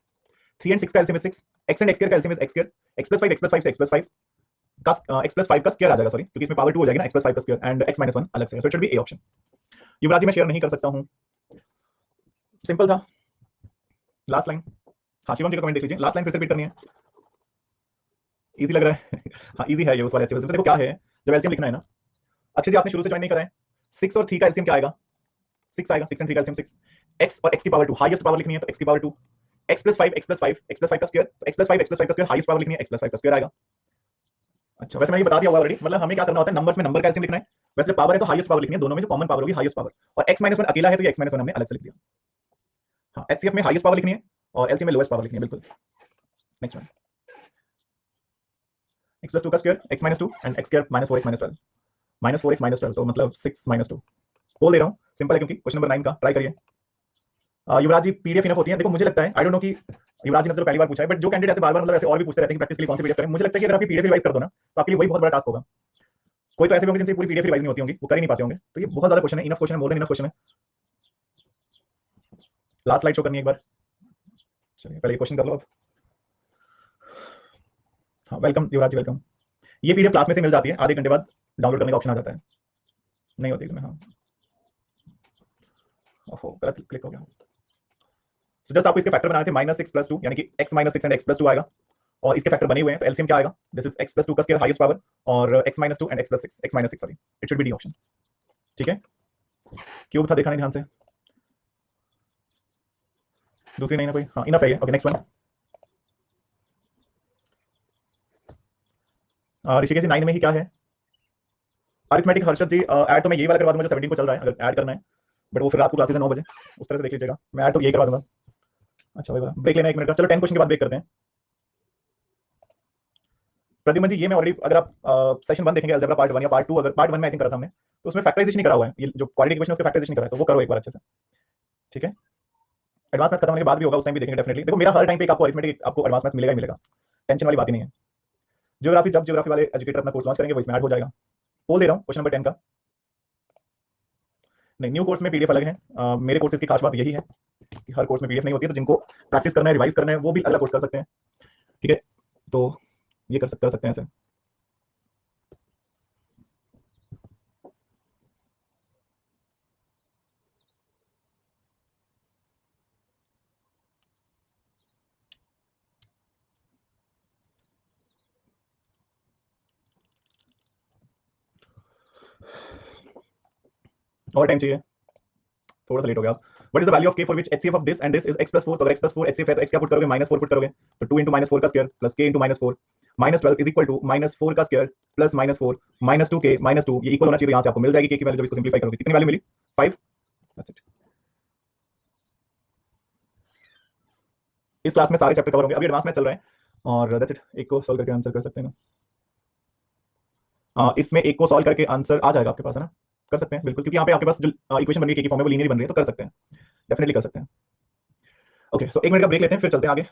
Speaker 1: 3 एंड 6 का LCM is 6, x and x square का LCM is x square, x plus 5 x plus 5 से x प्लस 5 का x प्लस 5 का स्क्वायर आ जाएगा, सॉरी क्योंकि इसमें पावर 2 हो जाएगी ना, x प्लस 5 का स्क्वायर एंड x माइनस 1 अलग से, so it should be A option. Yuvraj ji मैं शेयर नहीं कर सकता हूं, सिंपल था। लास्ट लाइन, हाँ शिवम जी का कमेंट देख लीजिए, लास्ट लाइन फिर से रिपीट करनी है। इजी लग रहा है हाँ इजी है ये उस वाले एचसीएफ। देखो क्या है, जब एलसीएम लिखना है ना, अच्छे जी आपने शुरू से ज्वाइन नहीं करा है, 6 और 3 का एलसीएम क्या आएगा, 6 आएगा, 6 एंड 3 का एलसीएम 6, x और x की पावर 2 हाईएस्ट पावर लिखनी है तो x की power 2, x plus 5 x plus 5 x plus 5 का स्क्वायर, तो x प्लस 5 x प्लस 5 का स्क्वायर हाईएस्ट पावर लिखनी है, x प्लस 5 का स्क्वायर आएगा। अच्छा वैसे मैंने ये बता दिया हुआ ऑलरेडी, मतलब हमें क्या करना होता है, नंबर्स में नंबर का एलसीएम लिखना है, वैसे पावर है तो हाईएस्ट पावर लिखनी है, दोनों में जो कॉमन पावर होगी हाईएस्ट पावर, और x माइनस 1 अकेला है तो ये x माइनस 1 हमने अलग से लिख दिया। हाँ एचसीएफ में हाईएस्ट पावर लिखनी है और एलसीएम में लोएस्ट पावर लिखनी है, बिल्कुल। नेक्स्ट वन, x प्लस 2 का square x minus 2 and x square minus 4x minus 12, minus 4x minus 12 तो मतलब 6 माइनस 2। बोल दे रहा हूँ सिंपल है क्योंकि क्वेश्चन नंबर 9 का ट्राई करिए। युवराज जी पीडीएफ इनफ होती है, देखो मुझे लगता है, आई डोंट नो कि युवराज जी ने तो पहली बार पूछा है, बट जो कैंडिडेट ऐसे बार-बार मतलब ऐसे और भी पूछते रहते हैं कि प्रैक्टिस के लिए कौन सी पीडीएफ करें, मुझे लगता है कि अगर आप ये पीडीएफ रिवाइज कर दो ना तो आपके लिए वही बहुत बड़ा टास्क होगा। कोई तो ऐसे भी होंगे जिनसे पूरी पीडीएफ रिवाइज नहीं होती होंगी, वो कर ही नहीं पाते होंगे, तो ये बहुत ज्यादा क्वेश्चन है, इनफ क्वेश्चन है, मोर देन इनफ क्वेश्चन है। लास्ट स्लाइड शो करनी है एक बार, चलिए पहले ये क्वेश्चन कर लो अब। हाँ वेलकम युवराज जी वेलकम। ये पीडीएफ क्लास में से मिल जाती है, आधे घंटे बाद डाउनलोड करने का ऑप्शन आ जाता है, नहीं होती इसमें। हाँ ओहो गलत क्लिक हो गया। तो जस्ट आपको इसके फैक्टर बनाने थे, -6 + 2 यानी कि x - 6 एंड x + 2 आएगा, और इसके फैक्टर बने हुए हैं तो एलसीएम क्या आएगा, दिस इज x + 2 का स्क्वायर हाईएस्ट पावर और x - 2 and x + 6 x - 6 sorry, it should B D option. ठीक है, क्यूब था देखा नहीं ध्यान से, दूसरी नहीं ना कोई, हाँ इनफ है ये, ओके नेक्स्ट वन। ऋषिकेश जी 9 में ही क्या है, अरिथमेटिक हर्षद जी ऐड तो मैं यही वाला करवा दूंगा जो 17 को चल रहा है, अगर ऐड करना है, बट वो फिर रात को क्लासेस है 9 बजे, उस तरह से देख लीजिएगा, मैं ऐड तो यही करवा दूंगा। अच्छा वही वाला, ब्रेक लेना 1 मिनट का, चलो 10 क्वेश्चन के बाद ब्रेक करते हैं। प्रद्युमन जी ये मैं ऑलरेडी, अगर आप सेशन 1 देखेंगे अलजेब्रा पार्ट 1 या पार्ट 2, अगर पार्ट 1 में आई थिंक करा था हमने, तो उसमें फैक्टराइजेशन नहीं करा हुआ है, ये जो क्वाड्रेटिक इक्वेशन उसका फैक्टराइजेशन करा है, तो वो करो एक बार अच्छे से, ठीक है। एडवांस मैथ खत्म होने के बाद भी होगा, उस टाइम भी देखेंगे डेफिनेटली। देखो मेरा हर टाइम पे एक आपको अरिथमेटिक आपको एडवांस मैथ मिलेगा ही मिलेगा, टेंशन वाली बात ही नहीं है। ज्योग्राफी जब ज्योग्राफी वाले एजुकेटर अपना कोर्स लॉन्च करेंगे वो इसमें ऐड हो जाएगा। बोल दे रहा हूँ क्वेश्चन नंबर 10 का, नहीं न्यू कोर्स में पीडीएफ अलग है, मेरे कोर्सेज की खास बात यही है कि हर कोर्स में पीडीएफ नहीं होती है, तो जिनको प्रैक्टिस करना है रिवाइज करना है वो भी अलग कोर्स कर सकते हैं, ठीक है, तो ये कर सकते हैं ऐसे। और टाइम चाहिए, थोड़ा सा लेट हो गया। What is the value of k for which HCF of this and this is x + 4, तो अगर x + 4 HCF है तो x क्या पुट करोगे, -4 पुट करोगे, तो 2 * -4 का square plus k * -4 -12 is equal to -4 का स्क्वायर प्लस -4 -2k -2, ये इक्वल होना चाहिए, यहां से आपको मिल जाएगी k की वैल्यू जब इसको सिंपलीफाई करोगे, कितनी वैल्यू मिली 5, दैट्स इट। इस क्लास में सारे चैप्टर कवर होंगे, अभी एडवांस मैथ चल रहा है और दैट्स इट, एक को सॉल्व करके आंसर कर सकते हैं ना, इसमें एक को सॉल्व करके आंसर आ जाएगा आपके पास, है ना, कर सकते हैं बिल्कुल, क्योंकि यहाँ पे आपके पास जो इक्वेशन बन रही है k की फॉर्म में वो लीनियर बन रही है, तो कर सकते हैं, डेफिनेटली कर सकते हैं। ओके सो 1 मिनट का ब्रेक लेते हैं, फिर चलते हैं आगे।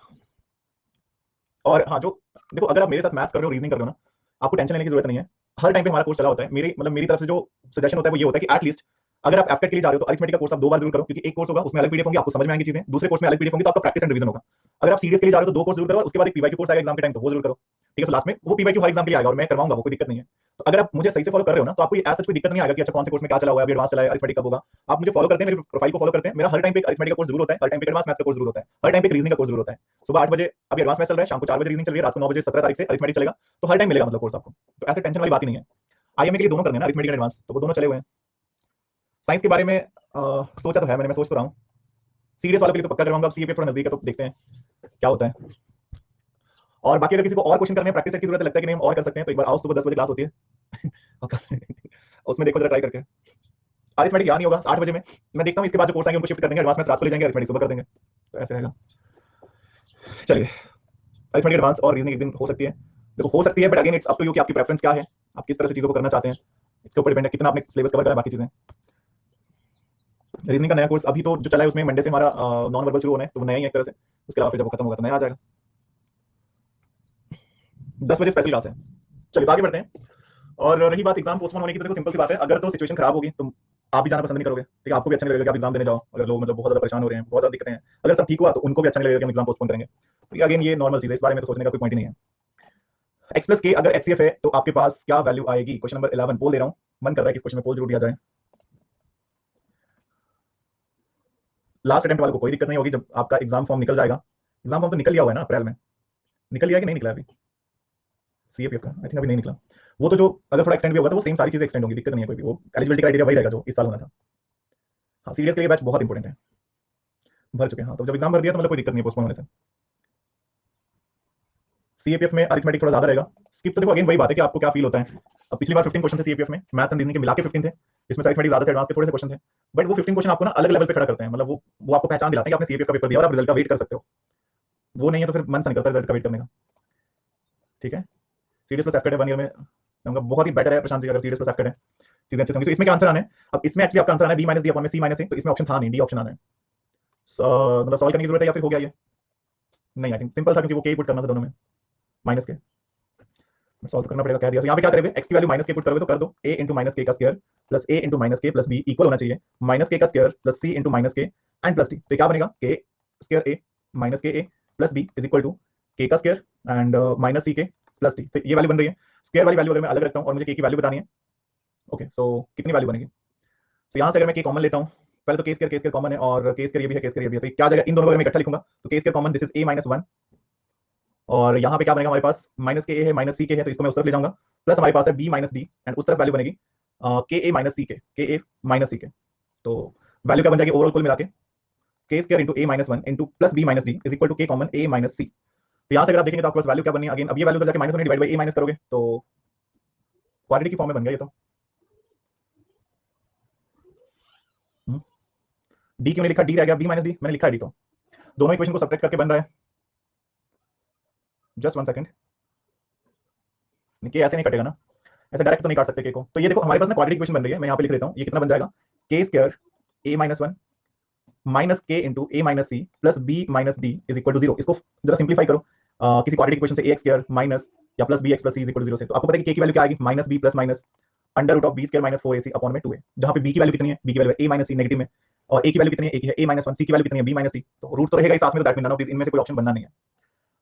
Speaker 1: और हाँ जो देखो, अगर आप मेरे साथ मैथ्स कर रहे हो, रीजनिंग कर रहे हो ना, आपको टेंशन लेने की जरूरत नहीं है, हर टाइम पे हमारा कोर्स चला होता है, मेरी मतलब मेरी तरफ से जो सजेशन होता है वो ये होता है कि एटलीस्ट अगर आप एफटेट के लिए जा रहे हो तो अरिथमेटिक का कोर्स आप 2 बार जरूर करो, क्योंकि एक कोर्स होगा उसमें अलग पीडीएफ होंगी, आपको समझ में आएंगी चीजें, दूसरे कोर्स में अलग पीडीएफ होंगी, तो आपका प्रैक्टिस एंड रिवीजन होगा। अगर आप सीरियस के लिए जा रहे हो तो 2 कोर्स जरूर करो, उसके बाद एक पीवाईक्यू कोर्स आएगा एग्जाम के टाइम, तो वो जरूर करो, ठीक है। सो लास्ट में वो पीवाईक्यू हर एग्जाम के लिए आएगा और मैं करवाऊंगा, वो कोई दिक्कत नहीं है। तो अगर आप मुझे सही से फॉलो कर रहे हो ना, तो आपको ऐसा कोई दिक्कत नहीं आएगा कि अच्छा कौन से कोर्स में क्या चला हुआ है, अभी एडवांस चला है, अरिथमेटिक कब होगा। आप मुझे फॉलो करते हैं, मेरी प्रोफाइल को फॉलो करते हैं, मेरा हर टाइम पे अरिथमेटिक का कोर्स जरूर होता है, हर टाइम पे एडवांस मैथ्स का कोर्स जरूर होता है, हर टाइम पे रीजनिंग का कोर्स जरूर होता है। सुबह 8 बजे अभी एडवांस मैथ्स चल रहा है, शाम को 4 बजे रीजनिंग चल रही है, रात को 9 बजे 17 तारीख से अरिथमेटिक चलेगा, तो हर टाइम मिलेगा मतलब कोर्स आपको, तो ऐसे टेंशन वाली बात ही नहीं है। आईएमए के लिए दोनों करने हैं ना, अरिथमेटिक एंड एडवांस, तो वो दोनों चले हुए हैं। साइंस के बारे में सोचा तो है मैंने, मैं सोच तो रहा हूँ। सीरियस वालों के लिए तो पक्का करवाऊंगा, अब सीए पे थोड़ा नजदीक है तो देखते हैं क्या होता है। और बाकी अगर किसी को और क्वेश्चन करने में प्रैक्टिस सेट की जरूरत लगता है कि नहीं हम और कर सकते हैं, तो एक बार आओ, सुबह 10 बजे क्लास होती है उसमें देखो जरा ट्राई करके। अरिथमेटिक याद नहीं होगा 8 बजे में, मैं देखता हूँ इसके बाद जो कोर्स आएंगे उनको शिफ्ट कर देंगे, एडवांस मैथ्स रात को ले जाएंगे, अरिथमेटिक सुबह कर देंगे, तो ऐसे रहेगा। चलिए, अरिथमेटिक एडवांस और रीजनिंग एक दिन हो सकती है, देखो हो सकती है, but again it's up to you कि आपकी प्रेफरेंस क्या है, आप किस तरह से चीजों को करना चाहते हैं, इसके ऊपर डिपेंड है कितना आपने सिलेबस कवर करा है, बाकी चीजें। रीजनिंग का नया कोर्स अभी तो जो चला है उसमें मंडे से हमारा नॉन वर्बल शुरू होना है, तो वो नया ही एक तरह से, उसके अलावा फिर जब वो खत्म होगा तो नया आ जाएगा। 10 बजे स्पेशल क्लास है। चलिए तो आगे बढ़ते हैं। और रही बात एग्जाम पोस्टपोन होने की, तो देखो सिंपल सी बात है, अगर तो सिचुएशन खराब होगी तो आप भी जाना पसंद नहीं करोगे, ठीक है, आपको भी अच्छा नहीं लगेगा कि आप एग्जाम देने जाओ, अगर लोग मतलब बहुत ज्यादा परेशान हो रहे हैं, बहुत ज्यादा दिक्कतें हैं, अगर सब ठीक हुआ तो उनको भी अच्छा नहीं लगेगा कि हम एग्जाम पोस्टपोन करेंगे, तो अगेन ये नॉर्मल चीज है, इस बारे में तो सोचने का कोई पॉइंट ही नहीं है। एक्स प्लस के अगर एचसीएफ है तो आपके पास क्या वैल्यू आएगी, क्वेश्चन नंबर 11 पोल दे रहा हूँ, मन कर रहा है कि इस क्वेश्चन में पोल जरूर दिया जाए। लास्ट अटेम्प्ट वाले को कोई दिक्कत नहीं होगी, जब आपका एग्जाम फॉर्म निकल जाएगा, एग्जाम फॉर्म तो निकल गया हुआ है ना अप्रैल में, निकल गया कि नहीं निकला अभी सीएपीएफ का, आई थिंक अभी नहीं निकला, वो तो जो अगर थोड़ा एक्सटेंड भी होगा तो वो सेम सारी चीजें एक्सटेंड होंगी, दिक्कत नहीं है कोई भी, वो एलिजिबिलिटी क्राइटेरिया वही रहेगा जो इस साल होना था। हाँ सीरियस के लिए बैच बहुत इंपॉर्टेंट है, भर चुके हैं, हाँ तो जब एग्जाम भर दिया तो मतलब कोई दिक्कत नहीं पोस्टपोन होने से। सीएपीएफ में अरिथमेटिक थोड़ा ज्यादा रहेगा, स्किप तो देखो अगेन वही बात है कि आपको क्या फील होता है। अब पिछली बार 15 क्वेश्चन थे सीएपीएफ में, मैथ्स एंड रीजनिंग के मिला के 15 थे, इसमें से अरिथमेटिक ज्यादा थे, एडवांस के थोड़े से क्वेश्चन थे, बट वो 15 क्वेश्चन आपको ना अलग लेवल पे खड़ा करते हैं, मतलब वो आपको पहचान दिलाते हैं कि आपने सीएपीएफ का पेपर दिया और आप रिजल्ट का वेट कर सकते हो, वो नहीं है तो फिर मन सा निकलता है रिजल्ट का वेट करने का। ठीक है, सीडीएस प्लस एफकेट है 1 ईयर में, कहूंगा बहुत ही बेटर है प्रशांत जी, अगर सीडीएस प्लस एफकेट है चीजें अच्छी होंगी। तो इसमें क्या आंसर आना है, अब इसमें एक्चुअली आपका आंसर आना है बी माइनस डी अपॉन में सी माइनस ए, तो इसमें ऑप्शन था नहीं, डी ऑप्शन आना है। मतलब सॉल्व करने की जरूरत है या फिर हो गया ये, नहीं आई थिंक सिंपल था क्योंकि वो के पुट करना था दोनों में, माइनस के सॉल्व करना पड़ेगा, कह दिया। तो यहाँ पे क्या करेंगे, एक्स की वैल्यू माइनस के पुट करोगे तो कर दो a इंटू माइनस के का square plus a into minus k plus b equal होना चाहिए माइनस के का square plus c into minus k and plus d, तो क्या बनेगा k square a minus k a plus b is equal to k का square and minus c k plus d, तो ये value बन रही है। स्क्वायर वाली वैल्यू अगर मैं अलग रखता हूँ और मुझे के की वैल्यू बतानी है, ओके सो कितनी वैल्यू बनेगी, तो यहाँ से अगर मैं के कॉमन लेता हूँ, पहले तो के स्क्वायर कॉमन है और के स्क्वायर ये भी है, के स्क्वायर ये भी है, तो क्या आ जाएगा, इन दोनों को अगर मैं इकट्ठा लिखूंगा तो के square common, this is a minus 1, और यहाँ पे क्या बनेगा हमारे पास, माइनस के ए है माइनस सी के है, तो इसको मैं उस तरफ ले जाऊंगा, प्लस हमारे पास है बी माइनस डी एंड उस तरफ वैल्यू बनेगी के ए माइनस सी के ए माइनस सी के, तो वैल्यू क्या बन जाएगी ओवरऑल कुल मिला k square into a minus 1 into plus b minus d is equal to k common a minus c. तो यहाँ से अगर आप देखेंगे तो आपके पास वैल्यू क्या बनी है, अगेन अब ये वैल्यू जाके minus 1 divide by A minus करोगे तो क्वाड्रेटिक की फॉर्म में बन गया ये तो। डी क्यों नहीं लिखा, डी रह गया, बी माइनस डी मैंने लिखा है डी, तो दोनों इक्वेशन को सब्ट्रैक्ट करके बन रहा है, जस्ट 1 सेकंड, के ऐसे नहीं कटेगा ना, ऐसे डायरेक्ट तो नहीं काट सकते के को, तो ये देखो हमारे पास ना क्वाड्रेटिक इक्वेशन बन रही है, मैं यहाँ पे लिख देता हूँ, ये कितना बन जाएगा, k square a minus 1 minus k into a minus c plus b minus d is equal to 0, इसको जरा सिंप्लीफाई करो किसी क्वाड्रेटिक इक्वेशन से, ए एक्स स्क्वायर माइनस या plus b x plus c is equal to 0 से, तो आपको पता है कि के की वैल्यू क्या आएगी, minus b plus minus under root of b square minus 4ac upon में 2a, जहां पे b की वैल्यू कितनी है, b की वैल्यू है a माइनस सी नेगेटिव में, और a की वैल्यू कितनी है, a की है a माइनस 1, c की वैल्यू कितनी है b माइनस सी, तो रूट तो रहेगा ही साथ में, तो that mean none of this, इनमें से कोई ऑप्शन बनना नहीं है।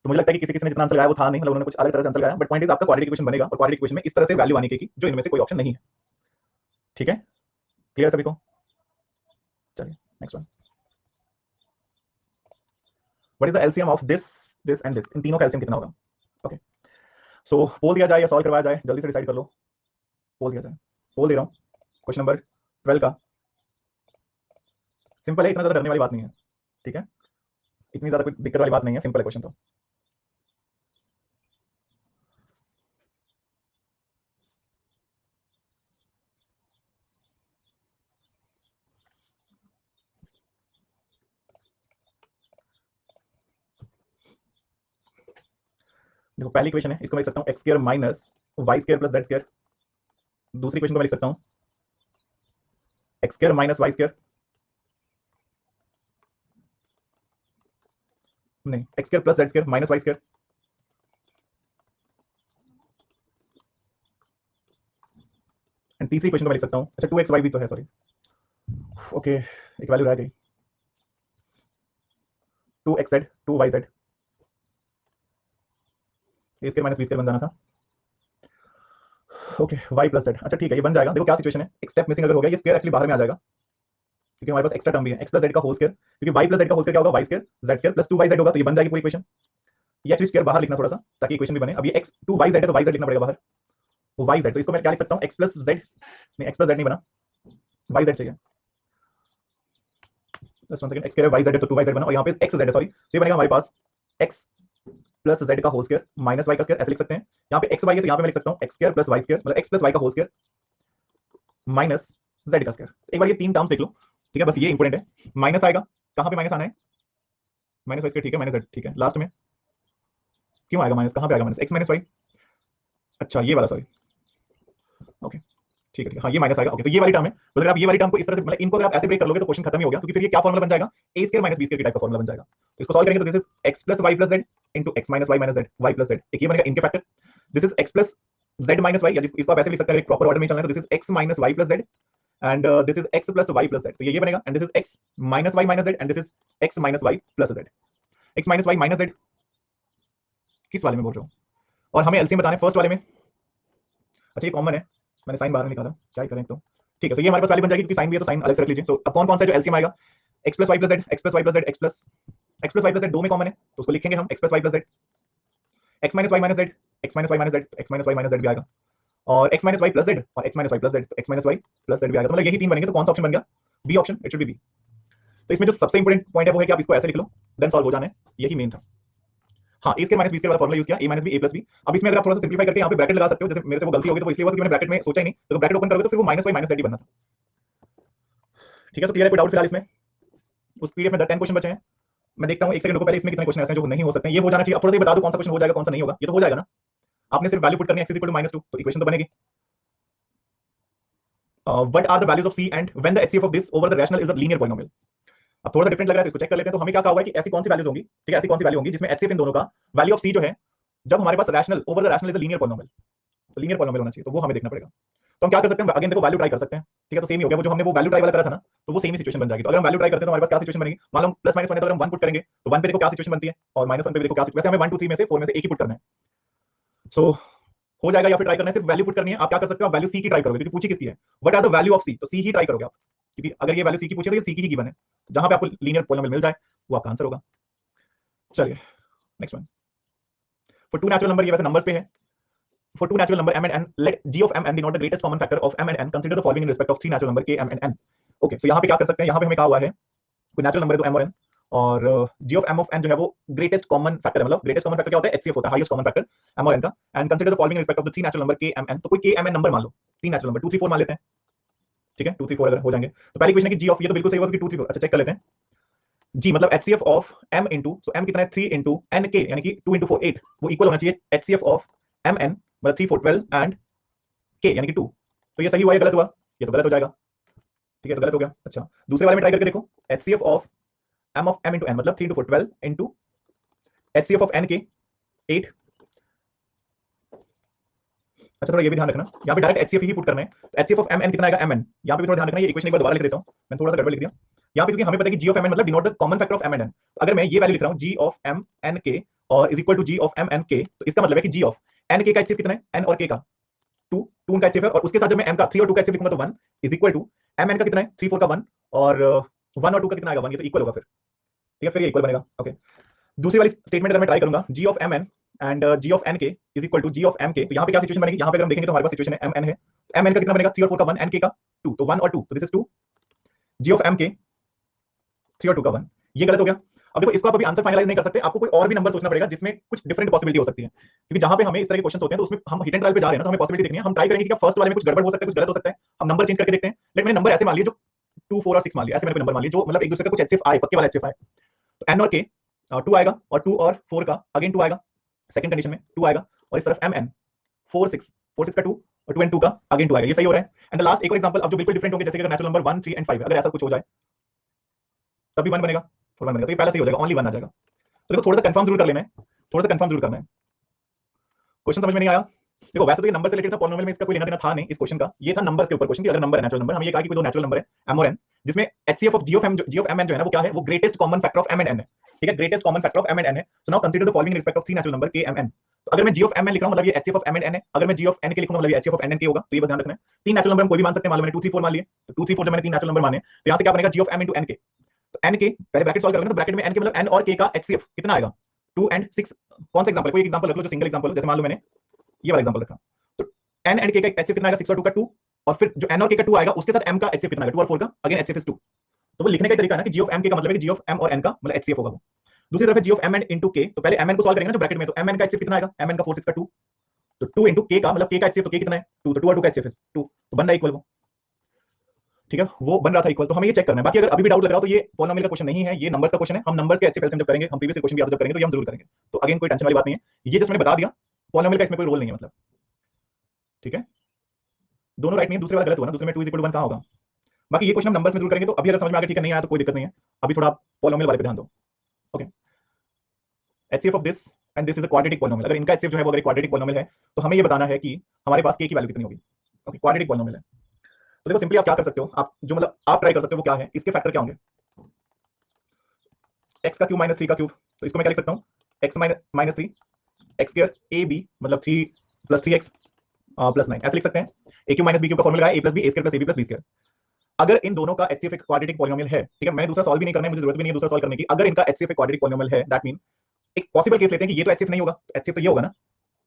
Speaker 1: तो मुझे लगता है कि किसी किसी ने जितना आंसर लगाया वो था नहीं, मतलब उन्होंने कुछ अलग तरह से आंसर लगाया, बट पॉइंट इज आपका क्वाड्रेटिक इक्वेशन बनेगा और क्वाड्रेटिक इक्वेशन में इस तरह से वैल्यू आने की जो इनमें से कोई ऑप्शन नहीं है। ठीक है, क्लियर सभी को, चलिए next one, what is the LCM of this this and this, इन तीनों का एलसीएम कितना होगा। ओके सो पोल दिया जाए या सॉल्व करवाया जाए, जल्दी से डिसाइड कर लो, पोल दिया जाए, पोल दे रहा हूं क्वेश्चन नंबर 12 का, सिंपल है, इतना ज्यादा डरने वाली बात नहीं है, ठीक है, इतनी ज्यादा कोई दिक्कत वाली बात नहीं है, सिंपल है क्वेश्चन तो। देखो पहली इक्वेशन है, इसको मैं लिख सकता हूं x square minus y square plus z square, दूसरी इक्वेशन को मैं लिख सकता हूं x square minus y square, नहीं x square plus z square minus y square, and तीसरी इक्वेशन को मैं लिख सकता हूं, अच्छा 2xy भी तो है, सॉरी, ओके एक वैल्यू रह गई, 2xz 2yz, ए स्क्वायर माइनस बी स्क्वायर बन जाना था, ओके y प्लस z, अच्छा ठीक है ये बन जाएगा। देखो क्या सिचुएशन है, एक स्टेप मिसिंग अगर हो गया, ये स्क्वायर एक्चुअली बाहर में आ जाएगा क्योंकि हमारे पास एक्स्ट्रा टर्म भी है, x प्लस z का होल स्क्वायर, क्योंकि y प्लस z का होल स्क्वायर क्या होगा, y square z square plus 2yz होगा, तो ये बन जाएगी पूरी इक्वेशन। ये एक्चुअली स्क्वायर बाहर लिखना थोड़ा सा ताकि इक्वेशन भी बने, अब ये x 2yz है तो yz लिखना पड़ेगा बाहर, वाई जेड, तो इसको मैं क्या लिख सकता हूँ, एक्स प्लस जेड, नहीं एक्स प्लस जेड नहीं बना, वाई जेड चाहिए, just one second, x square y z है तो 2 वाई जेड बना, और यहाँ पे एक्स जेड है, सॉरी, तो ये बनेगा हमारे पास एक्स प्लस जेड का होल स्क्वायर माइनस वाई का स्क्वायर, ऐसे लिख सकते हैं। यहाँ पे एक्स वाई है तो यहाँ पे मैं लिख सकता हूँ x square plus y square, मतलब एक्स प्लस वाई का होल स्क्वायर माइनस जेड का स्क्वायर। एक बार ये तीन टर्म्स देख लो, ठीक है, बस ये इंपॉर्टेंट है। माइनस आएगा, कहाँ पे माइनस आना है, माइनस वाई स्क्वायर, ठीक है, माइनस जेड, ठीक है, लास्ट में क्यों आएगा माइनस, कहाँ पे आएगा माइनस, एक्स माइनस वाई, अच्छा ये वाला, सॉरी, ओके ठीक है, ठीक है, हाँ ये माइनस आएगा, ओके, तो ये वाली टर्म है, तो अगर आप ये वाली टर्म को इस तरह से, मतलब इनको अगर आप ऐसे ब्रेक कर लोगे तो क्वेश्चन खत्म ही हो गया, क्योंकि फिर ये क्या फॉर्मूला बन जाएगा, a square minus b square की टाइप का फॉर्मूला बन जाएगा। तो इसको सॉल्व करेंगे तो this is x plus y plus z into x minus y minus z, y plus z, एक ये बनेगा इनके factor, this is x plus z minus y, या इसको आप ऐसे लिख सकते हैं, एक प्रॉपर ऑर्डर में चलना है, तो this is x minus y plus z and this is x plus y plus z, तो ये बनेगा, and this is x minus y minus z and this is x minus y plus z. X minus y minus z किस वाले में बोल रहे हो, और हमें एलसीएम बताना है फर्स्ट वाले में, अच्छा ये कॉमन है, मैंने साइन बाहर में निकाला, क्या ही करें तो, ठीक है, तो ये हमारे पास वैल्यू बन जाएगी, क्योंकि साइन भी है तो साइन अलग से रख लीजिए। सो अब कौन कौन सा जो एलसीएम आएगा, x plus y plus z, x plus y plus z, x plus y plus z दो में कॉमन है, तो उसको लिखेंगे हम x plus y plus z, x minus y minus z, x minus y minus z, x minus y minus z भी आएगा, और x minus y plus z और x minus y plus z, तो x minus y plus z भी आएगा, तो मतलब यही तीन बनेंगे, तो कौन सा ऑप्शन बन गया, B option, it should be B. तो इसमें जो सबसे इंपॉर्टेंट पॉइंट है वो है कि आप इसको ऐसे लिख लो, देन सॉल्व हो जाना है, यही मेन था। हाँ, ए स्क्वायर माइनस बी स्क्वायर वाला फॉर्मूला यूज किया, ए माइनस बी ए प्लस बी। अब इसमें अगर आप थोड़ा सा सिंपलीफाई करके यहाँ पे ब्रैकेट लगा सकते हो, जैसे मेरे से वो गलती हो गई तो इसलिए हुआ क्योंकि मैंने ब्रैकेट में सोचा ही नहीं, तो ब्रैकेट ओपन करोगे तो फिर वो माइनस वाई माइनस जेड ही बनना था, ठीक है। सो क्लियर है, कोई डाउट फिलहाल इसमें, उस पीडीएफ में 10 क्वेश्चन बचे हैं, मैं देखता हूँ एक सेकंड रुको, पहले इसमें कितने क्वेश्चन ऐसे हैं जो नहीं हो सकते हैं, ये हो जाना चाहिए। अब थोड़ा सा ये बता दो कौन सा क्वेश्चन हो जाएगा कौन सा नहीं होगा, ये तो हो जाएगा ना, आपने सिर्फ वैल्यू पुट करनी है, x इक्वल टू -2, तो इक्वेशन तो बनेगी। What are the values of c and when the HCF of this over the rational is a linear polynomial. अब थोड़ा सा डिफरेंट लग रहा है तो इसको चेक कर लेते हैं। तो हमें क्या कहा हुआ है कि ऐसी कौन सी वैल्यूज होंगी, ठीक है, ऐसी कौन सी वैल्यू होंगी जिसमें एचसीएफ इन दोनों का वैल्यू ऑफ c जो है, जब हमारे पास rational over the rational is a linear polynomial, तो लीनियर पॉलिनोमियल होना चाहिए, तो वो हमें देखना पड़ेगा। तो हम क्या कर सकते हैं, अगेन देखो वैल्यू ट्राई कर सकते हैं, ठीक है, तो सेम ही हो गया, वो जो हमने वो वैल्यू ट्राई वाला करा था ना, तो वो सेम ही सिचुएशन बन जाएगी। तो अगर हम वैल्यू ट्राई करते हैं तो हमारे पास क्या सिचुएशन बनेगी, मान लो प्लस माइनस 1 है तो अगर हम 1 पुट करेंगे तो 1 पे देखो क्या सिचुएशन बनती है, और -1 पे देखो क्या, वैसे हमें 1 2 3 में से 4 में से एक ही पुट करना है, सो हो जाएगा, या फिर ट्राई करना है सिर्फ वैल्यू पुट करनी है। आप क्या कर सकते हो, आप वैल्यू सी की ट्राई करोगे, क्योंकि पूछी किसकी है, what are the value of C, तो सी ही ट्राई करोगे आप, क्योंकि अगर ये वैल्यू सी की पूछी तो ये सी की ही गिवन है, जहां पे आपको लीनियर पॉलिनोमियल मिल जाए वो आपका आंसर होगा। चलिए next one, for two natural number, ये वैसे नंबर्स पे है, for two natural number m and n, let g of m and denote the greatest common factor of m and n, consider the following in respect of three natural number k, m and n। okay, so यहाँ पे क्या कर सकते हैं, यहाँ पे हमें कहा हुआ है कोई नेचुरल नंबर है तो m और n, और g of m of n जो है वो ग्रेटेस्ट कॉमन फैक्टर है, मतलब ग्रेटेस्ट कॉमन फैक्टर क्या होता है, HCF होता है, हाईएस्ट कॉमन फैक्टर m और n का, and consider the following in respect of the three natural number k, m, n। तो कोई k, m, n नंबर मान लो, तीन नेचुरल नंबर 2 3 4 मान लेते हैं, ठीक है, 2 3 4 अगर हो जाएंगे तो पहली क्वेश्चन है कि g ऑफ, ये तो बिल्कुल सही होगा कि 2 3 4, अच्छा चेक कर लेते हैं, g मतलब HCF of m into, so m कितना है 3 इंटू n k, यानी कि 2 इंटू 4 8, वो इक्वल होना चाहिए HCF ऑफ m n, मतलब 3 4 12 एंड k यानी कि 2। तो ये सही हुआ या गलत हुआ, ये तो गलत हो जाएगा, ठीक है, तो गलत हो गया। अच्छा दूसरे वाले में ट्राई करके देखो, HCF of m of m into n, मतलब 3 into 4 12 into HCF of n के 8। अच्छा थोड़ा ये भी ध्यान रखना, यहाँ पे डायरेक्ट HCF ही पुट करना है, तो HCF ऑफ mn कितना आएगा mn, यहाँ पे भी थोड़ा ध्यान रखना, ये इक्वेशन एक बार दोबारा लिख देता हूँ, मैं थोड़ा सा गड़बड़ लिख दिया यहाँ पे, क्योंकि हमें पता है कि g ऑफ mn मतलब denote the common factor of m and n। अगर मैं ये वैल्यू लिख रहा हूँ g of m n k और is equal to g of m n k, तो इसका मतलब है कि g ऑफ n k का HCF कितना है, n और k का 2 2 उनका HCF है, और उसके साथ जब मैं m का 3 और 2 का HCF लिखूंगा तो 1 is equal to m n का कितना है 3 4 का 1, और 1 और 2 का कितना आएगा 1, ये तो इक्वल होगा फिर, ठीक है, फिर ये इक्वल बनेगा। ओके दूसरी वाली स्टेटमेंट अगर मैं ट्राई करूंगा, g of mn and g of n k is equal to g of m k, तो यहाँ पे क्या सिचुएशन बनेगी, यहाँ पे अगर हम देखेंगे तो हमारे पास सिचुएशन है mn है, mn का कितना बनेगा 3 और 4 का 1, n k का 2, तो 1 और 2, तो this is 2, g of m k 3 और 2 का 1, ये गलत हो गया। अब देखो इसको आप अभी आंसर फाइनलाइज नहीं कर सकते, आपको कोई और भी नंबर सोचना पड़ेगा जिसमें कुछ डिफरेंट पॉसिबिलिटी हो सकती है, क्योंकि जहां पे हमें इस तरह के क्वेश्चन होते हैं तो उसमें हम हिट एंड ट्रायल पे जा रहे हैं ना, तो हमें पॉसिबिलिटी देखनी है, हम ट्राई करेंगे कि क्या फर्स्ट वाले में कुछ गड़बड़ हो सकता है, कुछ गलत हो सकता है, हम नंबर चेंज करके देखते हैं। लेकिन मैंने नंबर ऐसे मान लिए जो 2 4 और 6 मान लिए, ऐसे मैंने नंबर मान लिए जो मतलब एक दूसरे का कुछ HCF आए, पक्के वाला HCF आए, तो n और k 2 आएगा, और 2 और 4 का अगेन 2 आएगा, सेकंड कंडीशन में 2 आएगा, और इस तरफ mn 4 6 का 2 और 2 एंड 2 का अगेन 2 आएगा, ये सही हो रहा है। एंड द लास्ट एक और एग्जांपल, अब जो बिल्कुल डिफरेंट होंगे, जैसे कि नेचुरल नंबर 1 3 एंड 5, अगर ऐसा कुछ हो जाए तभी 1 बनेगा, 4 1 बनेगा, तो ये पहले सही हो जाएगा, ओनली 1 आ जाएगा। तो देखो थोड़ा सा कंफर्म जरूर कर लेना है, थोड़ा सा कंफर्म जरूर करना है। क्वेश्चन समझ में नहीं आया, देखो वैसे तो ये नंबर से रिलेटेड था, पॉलिनोमियल में इसका कोई लेना देना था नहीं इस क्वेश्चन का, ये था नंबर्स के ऊपर क्वेश्चन कि अगर नंबर है नेचुरल नंबर, हम ये कहा कि कोई दो नेचुरल नंबर है m और n, जिसमें HCF of g of m n जो है ना वो क्या है, वो greatest common factor of m and n है, ठीक है, greatest common factor of m and n है। So now consider the following in respect of three natural number k m n। तो अगर मैं g ऑफ m n लिख रहा हूं मतलब ये HCF of m and n है, अगर मैं g ऑफ n के लिखूंगा मतलब ये HCF ऑफ n n के होगा, तो ये बस ध्यान रखना है। तीन नेचुरल नंबर हम कोई भी मान सकते हैं, मान लो मैंने 2 3 4 मान लिए, तो 2 3 4 जब मैंने तीन नेचुरल नंबर माने तो यहां से क्या बनेगा g of m into n k, तो n के पहले ब्रैकेट सॉल्व करोगे तो ब्रैकेट में n के मतलब n और k का HCF कितना आएगा 2 एंड 6। कौन सा एग्जांपल, कोई एक एग्जांपल रख लो जो सिंगल एग्जांपल हो, जैसे मान लो मैंने ये वाला एग्जांपल रखा, तो n एंड k का HCF कितना आएगा 6 और 2 का 2, और फिर जो n और k का 2 आएगा उसके साथ m का HCF कितना आएगा 2 और 4 का, अगेन HCF इज 2। तो वो लिखने का तरीका है ना कि g ऑफ m k का मतलब है कि g ऑफ m और n का मतलब HCF होगा वो। दूसरी तरफ है g of m n into k, तो पहले mn को सॉल्व करेंगे ना जो ब्रैकेट में, तो mn का HCF कितना आएगा, mn का 4 6 का 2, तो 2 into k का मतलब k का HCF, तो k कितना है 2, तो 2 और 2 का HCF इज 2, तो बन रहा है इक्वल वो, ठीक है, वो बन रहा था इक्वल। तो हमें ये चेक करना है। बाकी अगर अभी भी डाउट लग रहा हो तो ये पॉलिनोमियल का क्वेश्चन नहीं है, ये नंबर्स का क्वेश्चन है। हम नंबर्स के HCF एलसीएम जब करेंगे, हम प्रीवियस क्वेश्चन भी जब करेंगे तो ये हम जरूर करेंगे, तो अगेन कोई टेंशन वाली बात नहीं है, ये जस्ट मैंने बता दिया, पॉलिनोमियल का इसमें कोई रोल नहीं है मतलब, ठीक है। दोनों राइट नहीं, दूसरे वाला गलत हुआ ना, दूसरे में 2 = 1 कहां होगा। बाकी ये क्वेश्चन हम नंबर्स में जरूर करेंगे, तो अभी अगर समझ में आ गया ठीक है, नहीं आया तो कोई दिक्कत नहीं है, अभी थोड़ा पॉलिनोमियल वाले पे ध्यान दो। Okay, HCF of this and this is a quadratic polynomial. अगर इनका HCF जो है वो अगर क्वाड्रेटिक पॉलिनोमियल है तो हमें ये बताना है कि हमारे पास k की वैल्यू कितनी होगी। ओके, क्वाड्रेटिक पॉलिनोमियल है तो देखो सिंपली आप क्या कर सकते हो, आप जो मतलब आप ट्राई कर सकते हो वो क्या है, इसके फैक्टर क्या होंगे, x का क्यूब माइनस 3 का क्यूब, तो इसको मैं क्या लिख सकता हूँ, x minus 3 x square a b मतलब 3 प्लस 3x प्लस 9, ऐसे लिख सकते हैं। A cube minus b cube का फॉर्मूला है a plus b a square plus a b plus b square. अगर इन दोनों का HCF एक क्वाड्रेटिक पॉलिनोमियल है, ठीक है, मैंने दूसरा सॉल्व भी नहीं करना है, मुझे जरूरत भी नहीं है दूसरा सॉल्व करने की। अगर इनका HCF एक क्वाड्रेटिक पॉलिनोमियल है, दैट मीन एक पॉसिबल केस लेते हैं कि ये तो HCF नहीं होगा, HCF तो ये होगा ना,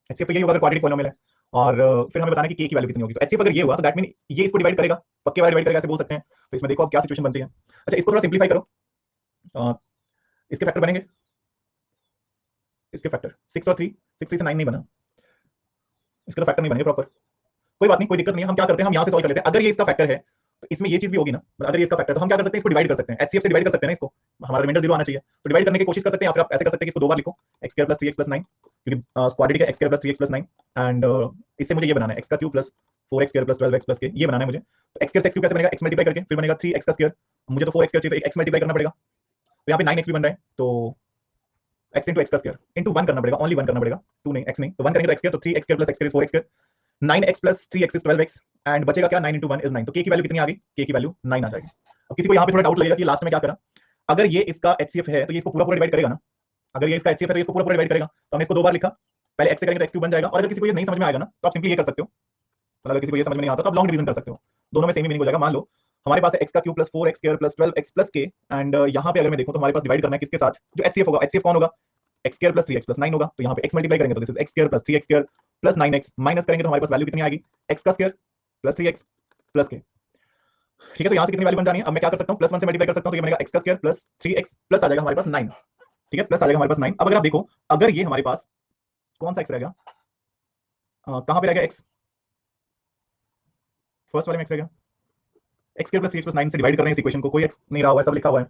Speaker 1: HCF तो ये होगा अगर क्वाड्रेटिक पॉलिनोमियल है, और फिर हमें बताना है कि k की वैल्यू कितनी होगी। तो HCF अगर ये हुआ तो दैट मीन ये इसको डिवाइड करेगा, पक्के वाला डिवाइड करेगा ऐसे बोल सकते हैं। तो इसमें देखो अब क्या सिचुएशन बनती है। अच्छा, इसको थोड़ा सिंपलीफाई करो, इसके फैक्टर बनेंगे, इसके फैक्टर 6 और 3, 6 3 से 9 नहीं बना, इसका तो फैक्टर नहीं बनेगा प्रॉपर, कोई बात नहीं, कोई दिक्कत नहीं है। हम क्या करते हैं, हम यहां से सॉल्व कर लेते हैं। अगर ये इसका फैक्टर है तो इसमें ये चीज भी होगी ना, अगर ये इसका फैक्टर है तो हम क्या कर सकते हैं, इसको डिवाइड कर सकते हैं, HCF से डिवाइड कर सकते हैं ना इसको, हमारा रिमाइंडर 0 आना चाहिए, तो डिवाइड करने की कोशिश कर सकते हैं, या फिर आप ऐसे कर सकते हैं कि इसको दो बार लिखो, x square plus 3x plus 9, क्योंकि क्वाड्रेटिक है, x square plus 3x plus 9, and इससे मुझे ये बनाना है x का cube plus 4x square plus 12x plus के, ये बनाना है मुझे। तो x स्क्वायर से x क्यूब कैसे बनेगा, x मल्टीप्लाई करके, फिर बनेगा 3x का स्क्वायर, मुझे तो 4x स्क्वायर चाहिए तो x मल्टीप्लाई करना पड़ेगा, तो यहाँ पे 9x भी बन रहा है, तो x इंटू एक्स का स्क्वायर इंटू 1 करना पड़ेगा, ओनली 1 करना पड़ेगा, 2 नहीं, x नहीं, तो 1 करेंगे तो x स्क्वायर, तो 3x square plus x square is 4x square, 9x plus 3x is 12x, and बचेगा क्या, 9 इंटू 1 इज 9, तो k की वैल्यू कितनी आ गई, k की वैल्यू 9 आ जाएगी। अब किसी को यहाँ पे थोड़ा डाउट लगेगा कि लास्ट में क्या करा, अगर ये इसका HCF है तो ये इसको पूरा पूरा डिवाइड करेगा ना, अगर ये इसका HCF है तो इसको पूरा पूरा डिवाइड करेगा, तो हमने इसको दो बार लिखा, पहले x से करेंगे तो x क्यूब बन जाएगा, और अगर किसी को ये नहीं समझ में आएगा ना तो आप सिंपली ये कर सकते हो, मतलब अगर किसी को ये समझ में नहीं आता तो आप लॉन्ग डिवीजन कर सकते हो, दोनों में सेम ही मीनिंग हो जाएगा। मान लो हमारे पास है x का cube plus 4x square plus 12x plus k, and यहाँ पे अगर मैं देखूं तो हमारे पास डिवाइड करना है किसके साथ, जो HCF होगा, HCF कौन होगा, x square plus 3x plus 9 होगा, तो यहाँ पे x मल्टीप्लाई करेंगे तो this is x square plus 3x square plus 9x, minus करेंगे तो हमारे पास वैल्यू कितनी आएगी, x का square plus 3x plus k, ठीक है। तो यहाँ से कितनी वैल्यू बन जानी है, अब मैं क्या कर सकता हूँ, प्लस 1 से मल्टीप्लाई कर सकता हूँ, तो ये बनेगा x का स्क्वायर प्लस 3x प्लस आ जाएगा हमारे पास 9, ठीक है, प्लस आ जाएगा हमारे पास 9। अब अगर आप देखो, अगर ये हमारे पास कौन सा x रहेगा, कहां पे रहेगा x, फर्स्ट वाले में x रहेगा, x square plus 3x plus 9 से डिवाइड कर रहे हैं इस इक्वेशन को, कोई x नहीं रहा हुआ है, सब लिखा हुआ है।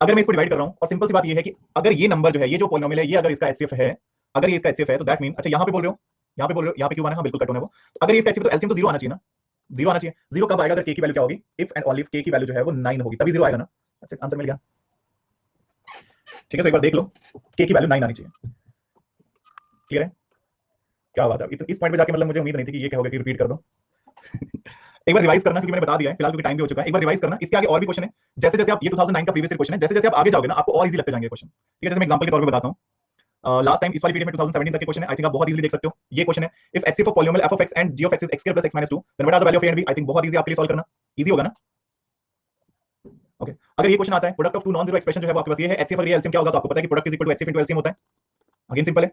Speaker 1: अगर मैं इसको डिवाइड कर रहा हूं, और सिंपल सी बात ये है कि अगर ये नंबर जो है, ये जो पॉलिनोमियल है, ये अगर इसका HCF है, अगर ये इसका HCF है तो दैट मीन, अच्छा यहाँ पे बोल रहे हो, यहाँ पे बोल रहे हो, यहाँ पे क्यों आना है, हाँ बिल्कुल कट होना है वो, तो अगर ये इसका HCF तो एलसीएम तो 0 आना चाहिए ना, 0 आना चाहिए। 0 कब आएगा, अगर k की वैल्यू क्या होगी, इफ एंड ओनली k की वैल्यू जो है वो 9 होगी, तभी 0 आएगा ना। अच्छा, आंसर मिल गया, ठीक है। तो एक बार देख लो, k की वैल्यू 9 आनी चाहिए, क्लियर है, क्या बात है। इस पॉइंट पे जाके मतलब मुझे उम्मीद नहीं थी कि ये कहोगे कि रिपीट कर दो। एक बार रिवाइज करना, क्योंकि मैंने बता दिया है फिलहाल, क्योंकि टाइम भी हो चुका है। एक बार रिवाइज करना, इसके आगे और भी क्वेश्चन है, जैसे जैसे आप, ये 2009 का प्रीवियस ईयर क्वेश्चन है, जैसे जैसे आप आगे जाओगे ना आपको और इजी लगते जाएंगे क्वेश्चन, ठीक है। जैसे मैं एग्जांपल के तौर पे बताता हूं, लास्ट टाइम इस वाली पीरियड में 2017 तक के क्वेश्चन है, आई थिंक आप बहुत इजीली देख सकते हो। ये क्वेश्चन है, if HCF of polynomial f of x and g of x is x square plus x minus 2 then what are the value of a and b, I think बहुत easy आपके लिए solve करना, easy होगा ना। Okay, अगर ये question आता है, product of two non zero expression जो है वो आपके पास ये है, HCF और ये एलसीएम क्या होगा, तो आपको पता है कि product is equal to HCF into LCM होता है, अगेन सिंपल है।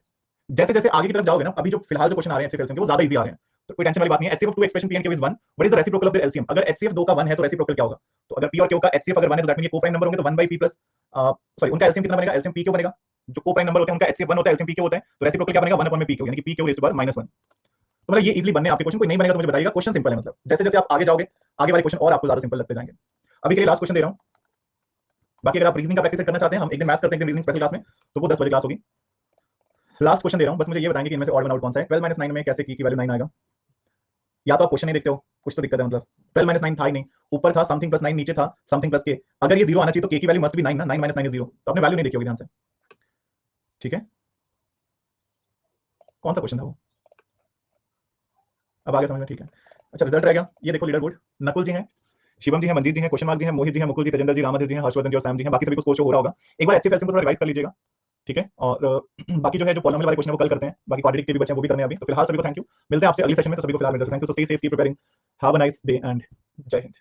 Speaker 1: जैसे जैसे आगे की तरफ जाओगे ना, अभी जो फिलहाल जो क्वेश्चन आ रहे हैं HCF एलसीएम के वो ज्यादा इजी आ रहे हैं, तो कोई टेंशन वाली बात नहीं है। HCF of two expression p and q is 1, what is the reciprocal of their LCM, अगर HCF 2 का 1 है तो रेसिप्रोकल क्या होगा, तो अगर p और q का HCF अगर 1 है तो दैट मीन ये कोप्राइम नंबर होंगे, तो 1 by p प्लस, सॉरी उनका LCM कितना बनेगा, LCM p क्यों बनेगा, जो कोप्राइम नंबर होते हैं उनका HCF 1 होता है, LCM p क्यों होता है, तो रेसिप्रोकल क्या बनेगा, 1 upon में p क्यों, यानी कि p क्यों रेज़ टू पावर -1। तो मतलब ये इजीली बनने आपके क्वेश्चन, कोई नहीं बनेगा तो मुझे बताइएगा, क्वेश्चन सिंपल है, मतलब जैसे जैसे आप आगे जाओगे आगे वाले क्वेश्चन और आपको ज्यादा सिंपल लगते जाएंगे। अभी के लिए लास्ट क्वेश्चन दे रहा हूं, बाकी अगर आप रीजनिंग का प्रैक्टिस करना चाहते हैं, हम एक दिन मैथ्स करते हैं, एक दिन रीजनिंग स्पेशल क्लास में, तो वो 10 बजे क्लास होगी। लास्ट क्वेश्चन दे रहा हूं, बस मुझे ये बताएंगे कि इनमें से ऑड वन आउट कौन सा है। 12 - 9 में कैसे की वैल्यू 9 आएगा, या तो आप क्वेश्चन नहीं देखते हो, कुछ तो दिक्कत है, मतलब 12 - 9 था ही नहीं, ऊपर था समथिंग प्लस 9, नीचे था समथिंग प्लस के, अगर ये 0 आना चाहिए तो k की वैल्यू मस्ट बी 9 ना, 9 - 9 इज 0, तो आपने वैल्यू नहीं देखी होगी ध्यान से, ठीक है। कौन सा क्वेश्चन था वो, अब आगे समझ में, ठीक है। अच्छा, रिजल्ट रह गया, ये देखो लीडर बोर्ड, नकुल जी हैं, शिवम जी हैं, मंजीत जी हैं, क्वेश्चन मार्क जी हैं, मोहित जी हैं, मुकुल जी, तेजेंद्र जी, रामाधर जी हैं, हर्षवर्धन जी और सैम जी हैं, बाकी सभी को स्कोर शो हो रहा होगा। एक बार HCF एलसीएम को थोड़ा रिवाइज कर लीजिएगा, ठीक है। और बाकी जो है जो पॉलिनोमियल वाले क्वेश्चन वो कल करते हैं, बाकी क्वाड्रेटिक के भी बच्चे हैं वो भी करने हैं अभी। तो फिलहाल सभी को थैंक यू, मिलते हैं आपसे अगली सेशन में, तो सभी को फिलहाल मिलते हैं, thank you, so stay safe, keep preparing, have a nice day and जय हिंद।